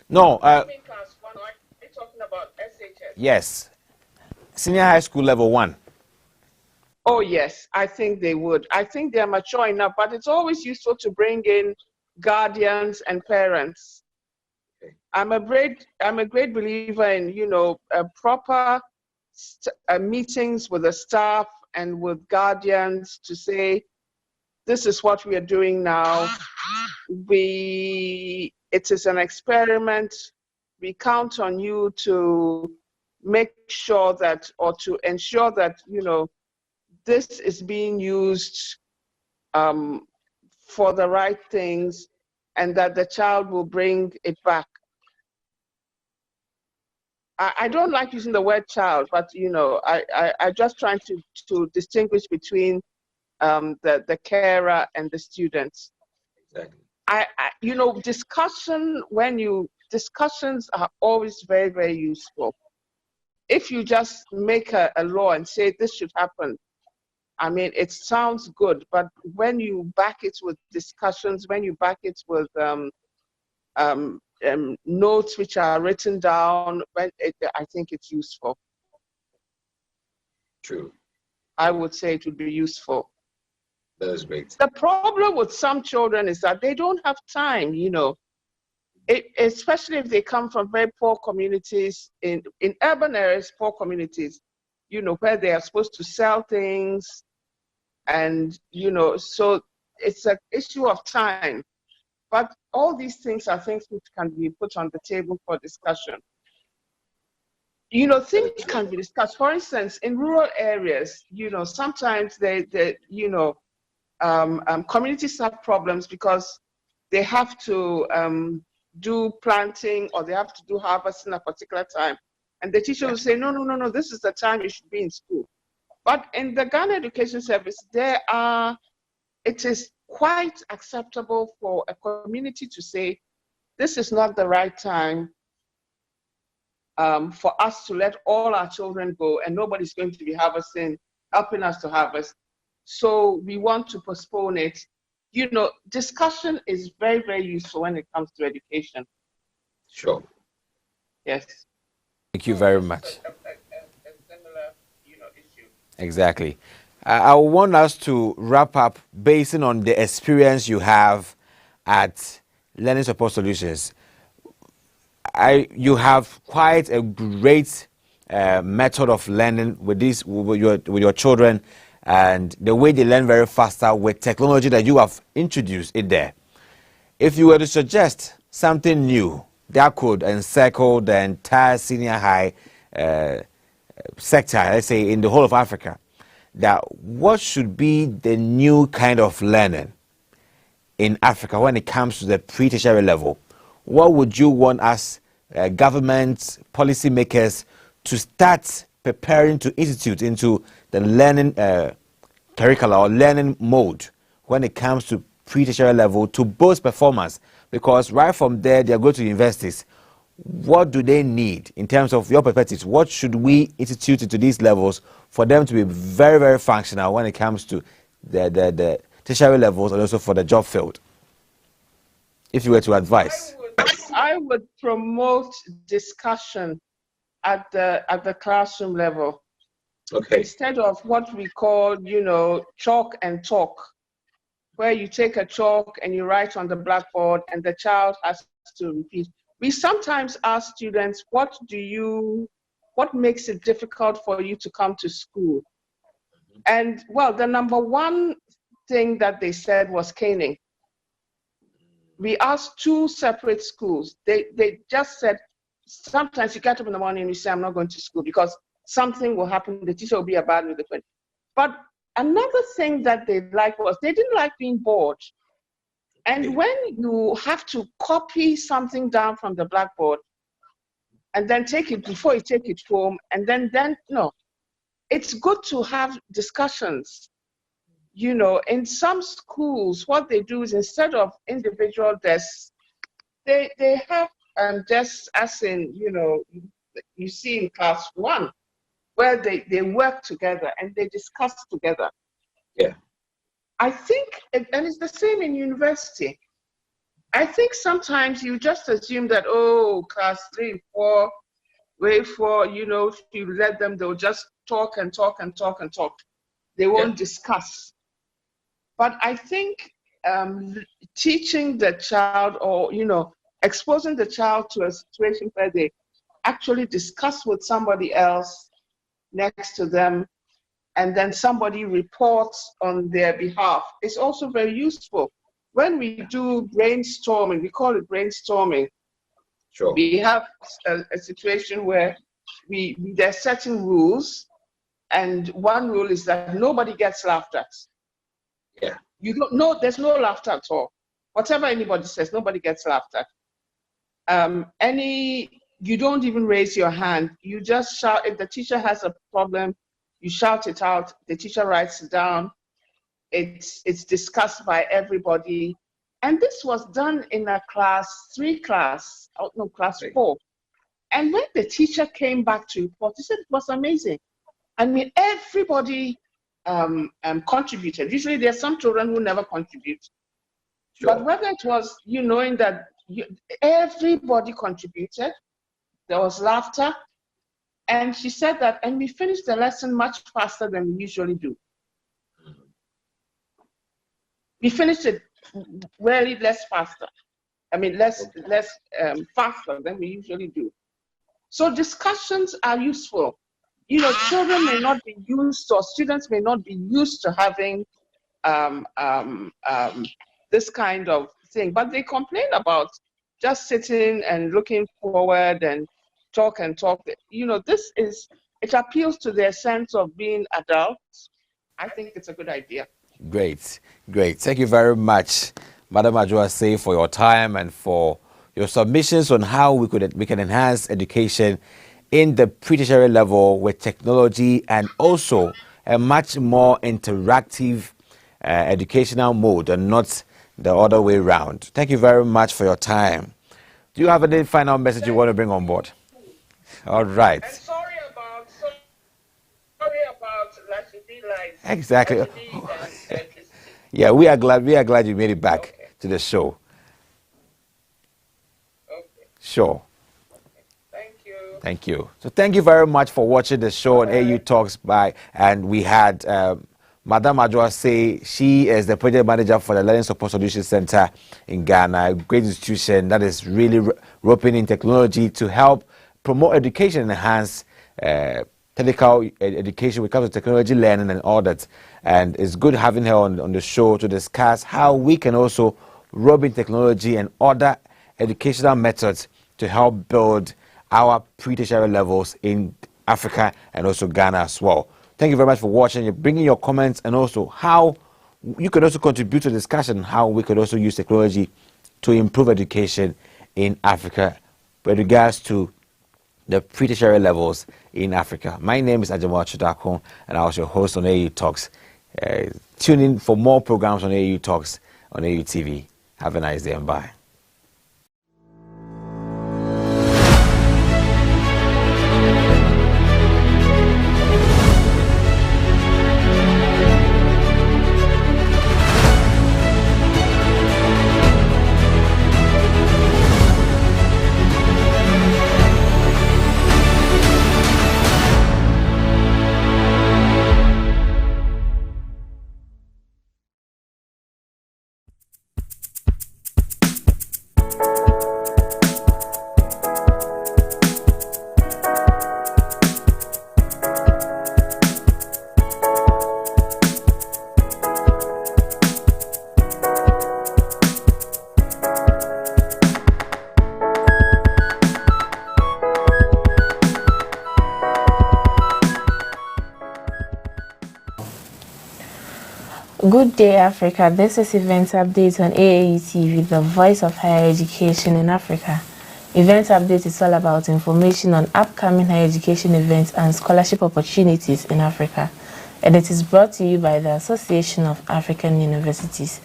No, Class 1, are you talking about SHS? yes, senior high school level 1. Oh yes, I think they would. I think they're mature enough, but it's always useful to bring in guardians and parents. I'm a great believer in, you know, proper meetings with the staff and with guardians to say, this is what we are doing now. It is an experiment. We count on you to make sure that, or to ensure that, you know, this is being used for the right things, and that the child will bring it back. I don't like using the word child, but you know, I just trying to distinguish between the carer and the students. Exactly. You know, discussions are always very, very useful. If you just make a law and say this should happen, I mean, it sounds good, but when you back it with discussions, when you back it with notes which are written down, I think it's useful. True. I would say it would be useful. That is great. The problem with some children is that they don't have time, you know, especially if they come from very poor communities, in urban areas, poor communities, you know, where they are supposed to sell things. And, you know, so it's an issue of time. But all these things are things which can be put on the table for discussion. You know, things can be discussed. For instance, in rural areas, you know, sometimes communities have problems because they have to do planting, or they have to do harvesting at a particular time. And the teacher will say, no, this is the time you should be in school. But in the Ghana Education Service, it is quite acceptable for a community to say, this is not the right time for us to let all our children go, and nobody's going to be helping us to harvest. So we want to postpone it. You know, discussion is very, very useful when it comes to education. Sure. Yes. Thank you very much. A similar, you know, issue. Exactly. I want us to wrap up based on the experience you have at Learning Support Solutions. You have quite a great method of learning with your children, and the way they learn very faster with technology that you have introduced in there. If you were to suggest something new that could encircle the entire senior high sector, let's say in the whole of Africa, that what should be the new kind of learning in Africa when it comes to the pre-tertiary level? What would you want us, government, policymakers, to start preparing to institute into the learning curricula or learning mode when it comes to pre-tertiary level to boost performance? Because right from there, they are going to universities. What do they need in terms of your perspectives? What should we institute into these levels for them to be very, very functional when it comes to the tertiary levels and also for the job field? If you were to advise. I would promote discussion at the classroom level. Okay. Instead of what we call, you know, chalk and talk. where you take a chalk and you write on the blackboard and the child has to repeat. We sometimes ask students, what makes it difficult for you to come to school? And well, the number one thing that they said was caning. We asked 2 separate schools. They just said, sometimes you get up in the morning and you say, I'm not going to school because something will happen. The teacher will be a bad with the friend. But another thing that they liked was they didn't like being bored. And when you have to copy something down from the blackboard and then take it before you take it home, and then no, it's good to have discussions. You know, in some schools, what they do is instead of individual desks, they have desks as in, you know, you see in class 1, where they work together and they discuss together. Yeah. I think, and it's the same in university. I think sometimes you just assume that, oh, class 3, 4, grade 4, you know, if you let them, they'll just talk and talk and talk and talk. They won't discuss. But I think teaching the child, or, you know, exposing the child to a situation where they actually discuss with somebody else next to them, and then somebody reports on their behalf, is also very useful. When we do brainstorming, we call it brainstorming. Sure. We have a situation where there are certain rules, and one rule is that nobody gets laughed at. Yeah. You don't know, there's no laughter at all. Whatever anybody says, nobody gets laughed at. You don't even raise your hand. You just shout. If the teacher has a problem, you shout it out. The teacher writes it down. It's discussed by everybody. And this was done in a class 4. And when the teacher came back to report, he said it was amazing. I mean, everybody contributed. Usually there's some children who never contribute. Sure. But whether it was you knowing that everybody contributed, there was laughter. And she said that, and we finished the lesson much faster than we usually do. We finished it really less faster. I mean, less faster than we usually do. So discussions are useful. You know, children may not be used, or students may not be used to having this kind of thing, but they complain about just sitting and looking forward and talk and talk. You know, it appeals to their sense of being adults. I think it's a good idea. Great. Thank you very much, Madam Adjoase, for your time and for your submissions on how we can enhance education in the pre-tertiary level with technology and also a much more interactive educational mode and not the other way around. Thank you very much for your time. Do you have any final message you want to bring on board? All right. And sorry about like exactly. Yeah, we are glad you made it back to the show. Okay. Sure. Thank you. So thank you very much for watching the show on AU Talks and we had Madam Adjoase. She is the project manager for the Learning Support Solutions Center in Ghana, a great institution that is really roping in technology to help promote education and enhance technical education when it comes to technology learning and all that. And it's good having her on the show to discuss how we can also rope in technology and other educational methods to help build our pre-tertiary levels in Africa and also Ghana as well. Thank you very much for watching. You're bringing your comments and also how you can also contribute to the discussion, how we could also use technology to improve education in Africa with regards to the pre-tertiary levels in Africa. My name is Ajamal Chudakon and I was your host on AU Talks. Tune in for more programs on AU Talks on AU TV. Have a nice day and bye. Good day, Africa. This is Event Update on AAU TV, the voice of higher education in Africa. Event Update is all about information on upcoming higher education events and scholarship opportunities in Africa. And it is brought to you by the Association of African Universities.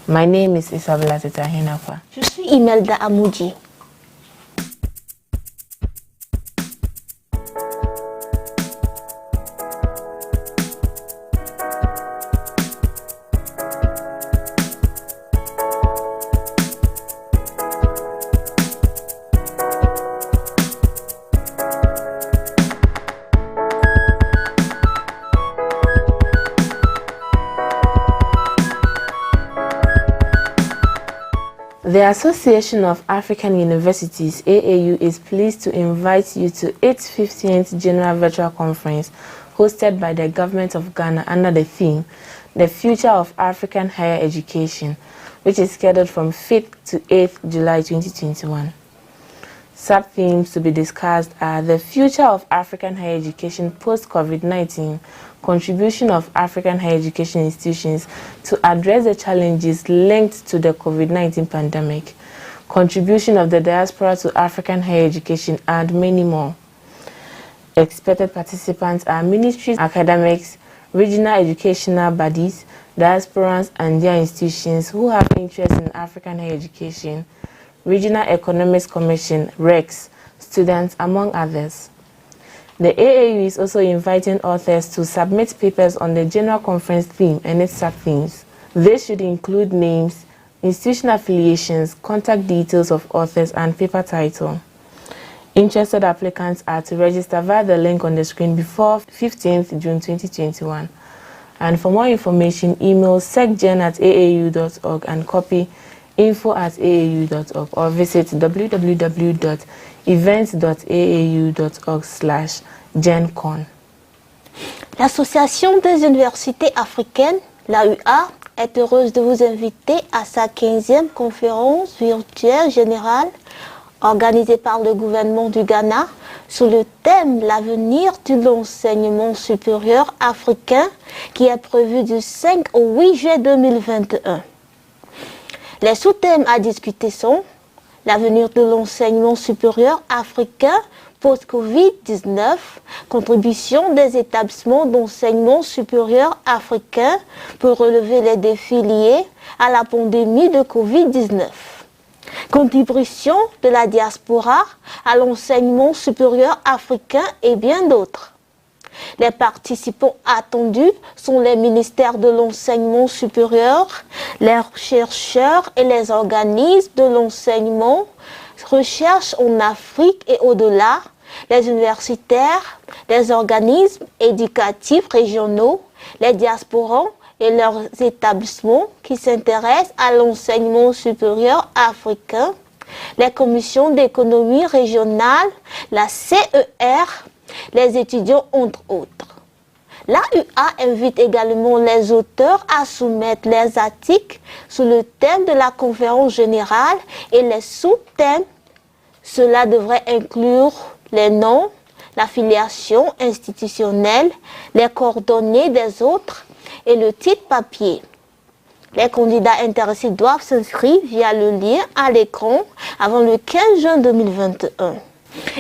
My name is Isabella Tetahinakwa. Je suis Imelda Amoudi. The Association of African Universities, AAU, is pleased to invite you to its 15th General Virtual Conference hosted by the Government of Ghana under the theme, The Future of African Higher Education, which is scheduled from 5th to 8th July 2021. Sub-themes to be discussed are the future of African higher education post-COVID-19, contribution of African higher education institutions to address the challenges linked to the COVID-19 pandemic, contribution of the diaspora to African higher education, and many more. Expected participants are ministries, academics, regional educational bodies, diasporans, and their institutions who have interest in African higher education, Regional Economics Commission, REX, students, among others. The AAU is also inviting authors to submit papers on the General Conference theme and its sub-themes. This should include names, institutional affiliations, contact details of authors, and paper title. Interested applicants are to register via the link on the screen before 15th June 2021. And for more information, email secgen@aau.org and copy info@aau.org or visit www.events.aau.org/GenCon. L'Association des universités africaines, l'AUA, est heureuse de vous inviter à sa 15e conférence virtuelle générale organisée par le gouvernement du Ghana sur le thème L'avenir de l'enseignement supérieur africain qui est prévu du 5 au 8 juillet 2021. Les sous-thèmes à discuter sont l'avenir de l'enseignement supérieur africain post-Covid-19, contribution des établissements d'enseignement supérieur africains pour relever les défis liés à la pandémie de Covid-19, contribution de la diaspora à l'enseignement supérieur africain et bien d'autres. Les participants attendus sont les ministères de l'enseignement supérieur, les chercheurs et les organismes de l'enseignement, recherche en Afrique et au-delà, les universitaires, les organismes éducatifs régionaux, les diasporans et leurs établissements qui s'intéressent à l'enseignement supérieur africain, les commissions d'économie régionale, la CER, les étudiants entre autres. L'AUA invite également les auteurs à soumettre les articles sur le thème de la conférence générale et les sous-thèmes. Cela devrait inclure les noms, l'affiliation institutionnelle, les coordonnées des autres et le titre papier. Les candidats intéressés doivent s'inscrire via le lien à l'écran avant le 15 juin 2021.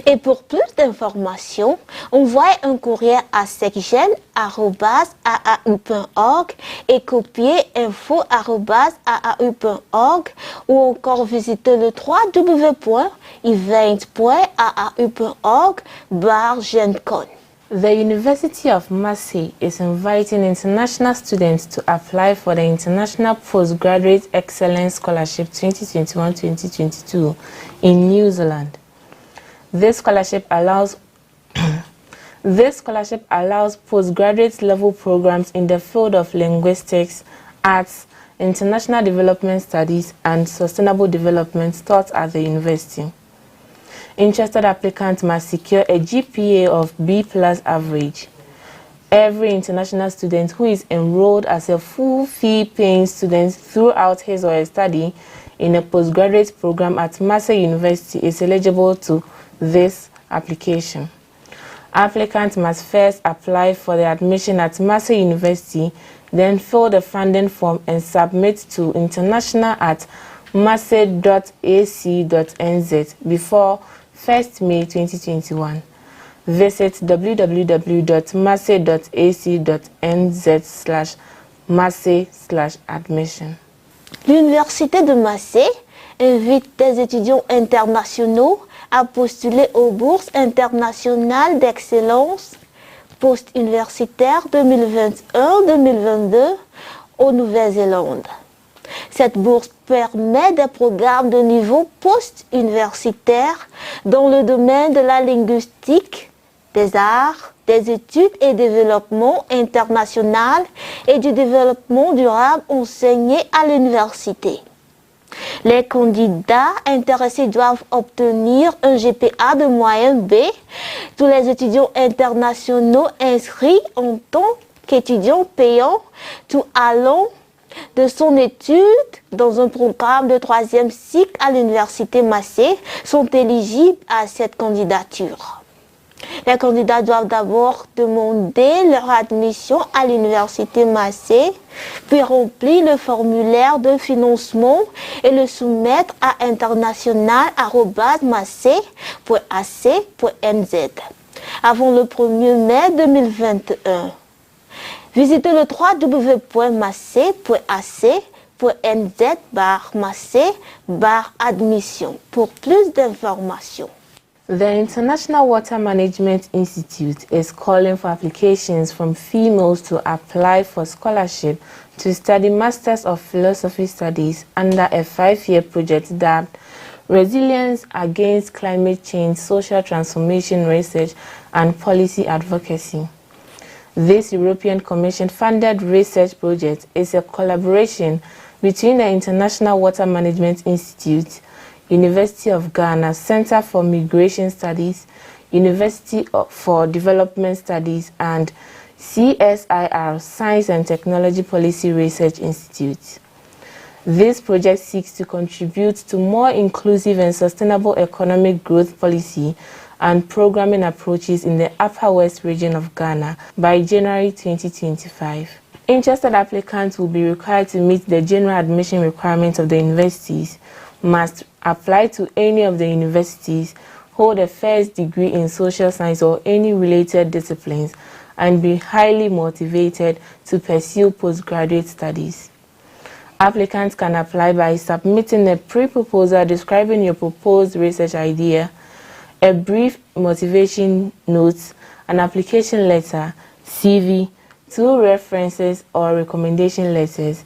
Et pour plus d'informations, envoyez un courrier à secgen@aau.org et copiez info@aau.org ou encore visitez le www.event.aau.org/GenCon. The University of Marseille is inviting international students to apply for the International Postgraduate Excellence Scholarship 2021-2022 in New Zealand. This scholarship allows postgraduate level programs in the field of linguistics, arts, international development studies, and sustainable development taught at the university. Interested applicants must secure a GPA of B+ average. Every international student who is enrolled as a full fee-paying student throughout his or her study in a postgraduate program at Marseille University is eligible to this application. Applicants must first apply for the admission at Marseille University Then fill the funding form and submit to international@masse.ac.nz before 1st May 2021. Visit www.masse.ac.nz/masse/admission. L'Université de Massé invite des étudiants internationaux à postuler aux bourses internationales d'excellence post-universitaire 2021-2022 au Nouvelle-Zélande. Cette bourse permet des programmes de niveau post-universitaire dans le domaine de la linguistique, des arts, des études et développement international et du développement durable enseignés à l'université. Les candidats intéressés doivent obtenir un GPA de moyenne B. Tous les étudiants internationaux inscrits en tant qu'étudiants payants, tout allant de son étude dans un programme de 3e cycle à l'université Massé sont éligibles à cette candidature. Les candidats doivent d'abord demander leur admission à l'université Massé, puis remplir le formulaire de financement et le soumettre à international@masse.ac.nz avant le 1er mai 2021. Visitez le www.masse.ac.nz/masse/admission pour plus d'informations. The International Water Management Institute is calling for applications from females to apply for scholarship to study Masters of Philosophy Studies under a 5-year project dubbed Resilience Against Climate Change, Social Transformation Research and Policy Advocacy. This European Commission-funded research project is a collaboration between the International Water Management Institute, University of Ghana Center for Migration Studies, University for Development Studies, and CSIR Science and Technology Policy Research Institute. This project seeks to contribute to more inclusive and sustainable economic growth policy and programming approaches in the Upper West region of Ghana by January 2025. Interested applicants will be required to meet the general admission requirements of the universities, must apply to any of the universities, hold a first degree in social science or any related disciplines, and be highly motivated to pursue postgraduate studies. Applicants can apply by submitting a pre-proposal describing your proposed research idea, a brief motivation note, an application letter, CV, 2 references or recommendation letters,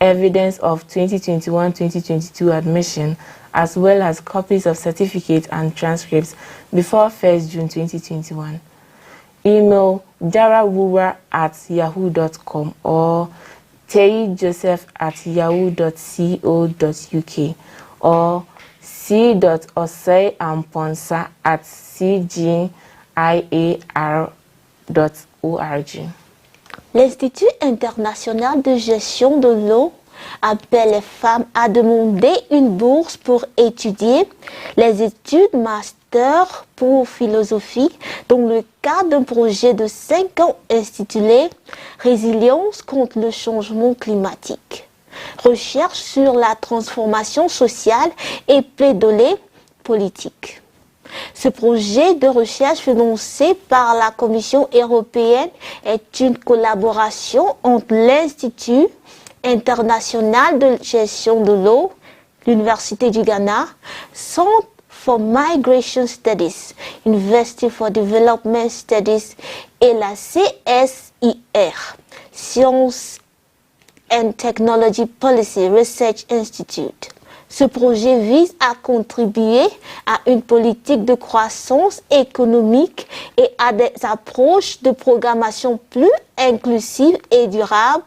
evidence of 2021-2022 admission, as well as copies of certificates and transcripts before 1st June 2021. Email darawura@yahoo.com or teijoseph@yahoo.co.uk or c.osei-amponsa@cgiar.org. L'Institut international de gestion de l'eau appelle les femmes à demander une bourse pour étudier les études master pour philosophie dans le cadre d'un projet de 5 ans intitulé « Résilience contre le changement climatique ». Recherche sur la transformation sociale et plaidoyer politique. Ce projet de recherche financé par la Commission européenne est une collaboration entre l'Institut international de gestion de l'eau, l'Université du Ghana, Centre for Migration Studies, University for Development Studies et la CSIR, Science and Technology Policy Research Institute. Ce projet vise à contribuer à une politique de croissance économique et à des approches de programmation plus inclusives et durables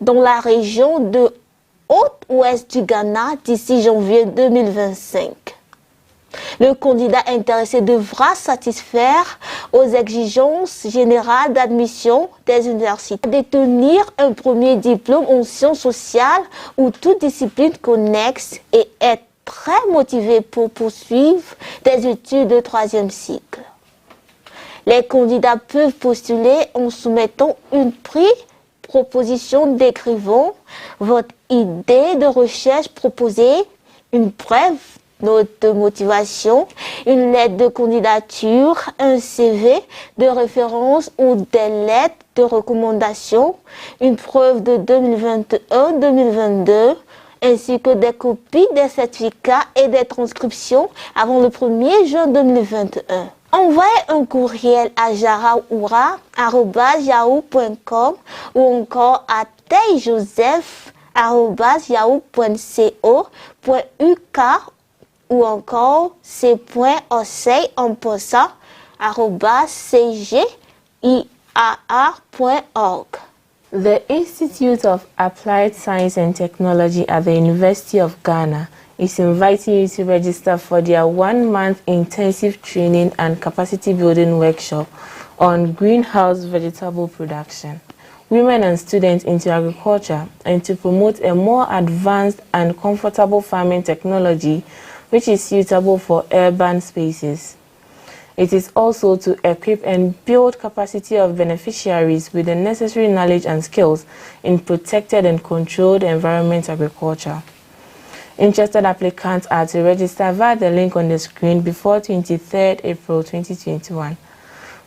dans la région de Haut-Ouest du Ghana d'ici janvier 2025. Le candidat intéressé devra satisfaire aux exigences générales d'admission des universités, détenir un premier diplôme en sciences sociales ou toute discipline connexe et être très motivé pour poursuivre des études de 3e cycle. Les candidats peuvent postuler en soumettant une proposition décrivant votre idée de recherche proposée, une brève note de motivation, une lettre de candidature, un CV de référence ou des lettres de recommandation, une preuve de 2021-2022, ainsi que des copies des certificats et des transcriptions avant le 1er juin 2021. Envoyez un courriel à jaraoura@yahoo.com ou encore à tayjoseph@yahoo.co.uk ou encore c.osei.cgiaa.org. The Institute of Applied Science and Technology at the University of Ghana is inviting you to register for their 1-month intensive training and capacity building workshop on greenhouse vegetable production, women and students into agriculture, and to promote a more advanced and comfortable farming technology which is suitable for urban spaces. It is also to equip and build capacity of beneficiaries with the necessary knowledge and skills in protected and controlled environment agriculture. Interested applicants are to register via the link on the screen before 23rd April 2021.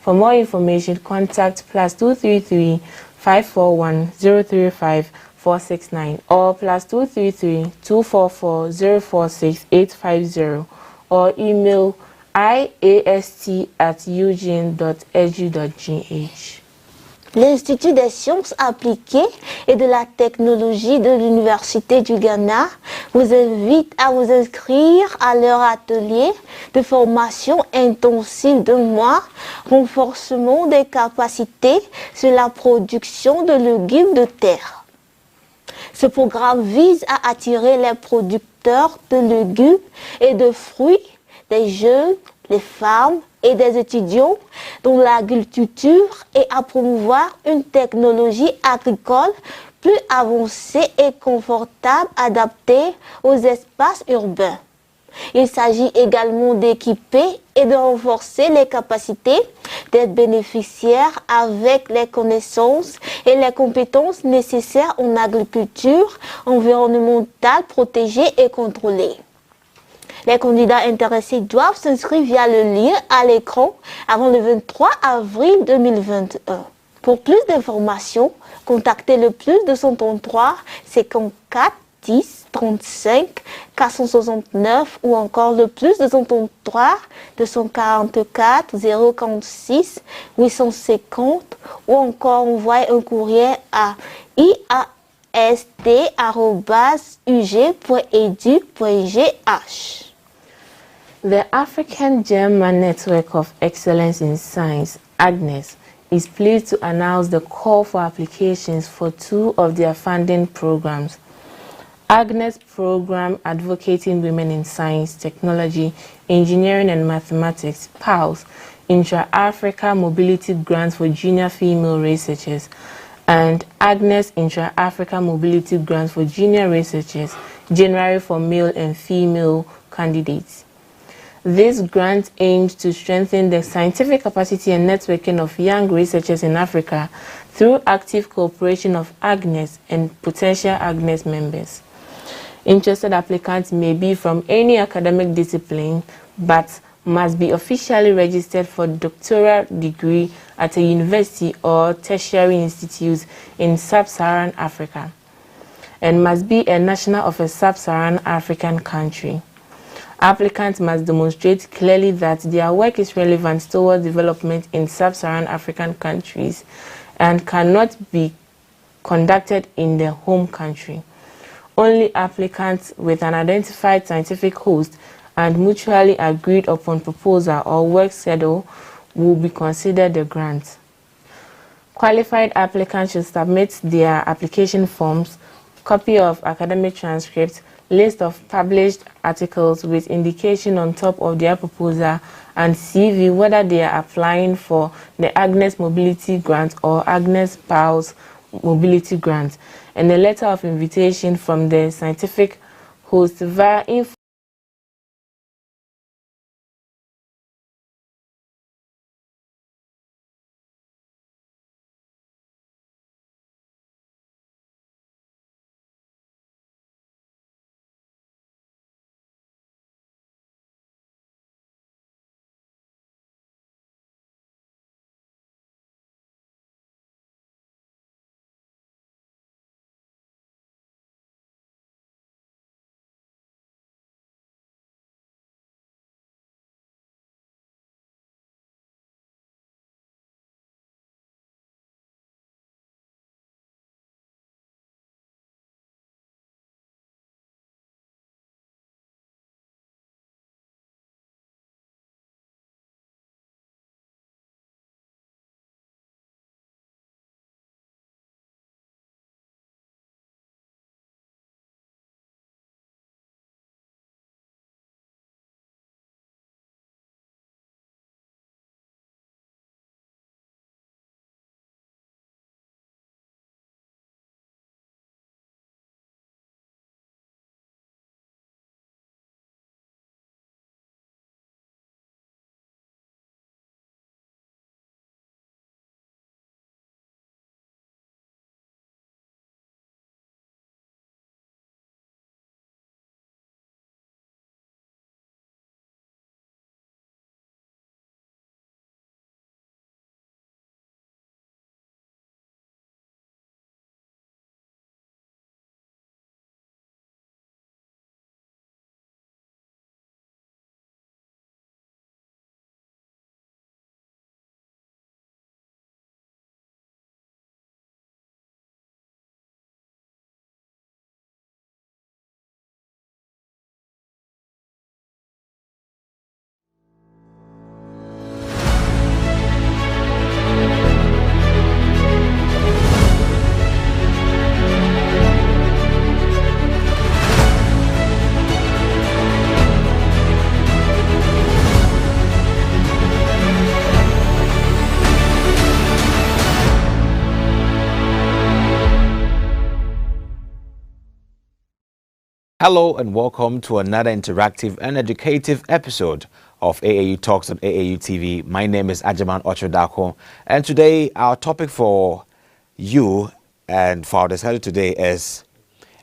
For more information, contact +233 541 035 469 or +233 244 046 850 or email iast@eugene.edu.gh. L'Institut des sciences appliquées et de la technologie de l'Université du Ghana vous invite à vous inscrire à leur atelier de formation intensive de mois, renforcement des capacités sur la production de légumes de terre. Ce programme vise à attirer les producteurs de légumes et de fruits, des jeunes, les femmes et des étudiants dans l'agriculture et à promouvoir une technologie agricole plus avancée et confortable adaptée aux espaces urbains. Il s'agit également d'équiper et de renforcer les capacités des bénéficiaires avec les connaissances et les compétences nécessaires en agriculture environnementale protégée et contrôlée. Les candidats intéressés doivent s'inscrire via le lien à l'écran avant le 23 avril 2021. Pour plus d'informations, contactez le +233 54 10 35 469 ou encore le +233 244 046 850 ou encore envoyer un courrier à iast@ug.edu.gh. The African German Network of Excellence in Science, AGNES, is pleased to announce the call for applications for 2 of their funding programs. AGNES program advocating women in science, technology, engineering and mathematics, PALS, Intra-Africa Mobility Grants for Junior Female Researchers, and AGNES Intra-Africa Mobility Grants for Junior Researchers, generally for male and female candidates. This grant aims to strengthen the scientific capacity and networking of young researchers in Africa through active cooperation of AGNES and potential AGNES members. Interested applicants may be from any academic discipline but must be officially registered for doctoral degree at a university or tertiary institute in sub-Saharan Africa and must be a national of a sub-Saharan African country. Applicants must demonstrate clearly that their work is relevant towards development in sub-Saharan African countries and cannot be conducted in their home country. Only applicants with an identified scientific host and mutually agreed upon proposal or work schedule will be considered the grant. Qualified applicants should submit their application forms, copy of academic transcripts, list of published articles with indication on top of their proposal, and CV whether they are applying for the AGNES Mobility Grant or AGNES PALS Mobility Grant, and a letter of invitation from the scientific host via info Hello and welcome to another interactive and educative episode of AAU Talks on AAU TV. My name is Ajaman Ochrodako, and today our topic for you and for our discussion today is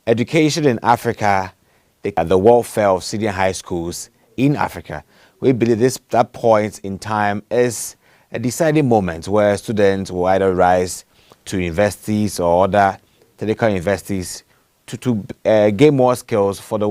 education in Africa, the welfare of senior high schools in Africa. We believe that point in time is a deciding moment where students will either rise to universities or other technical universities to gain more skills for the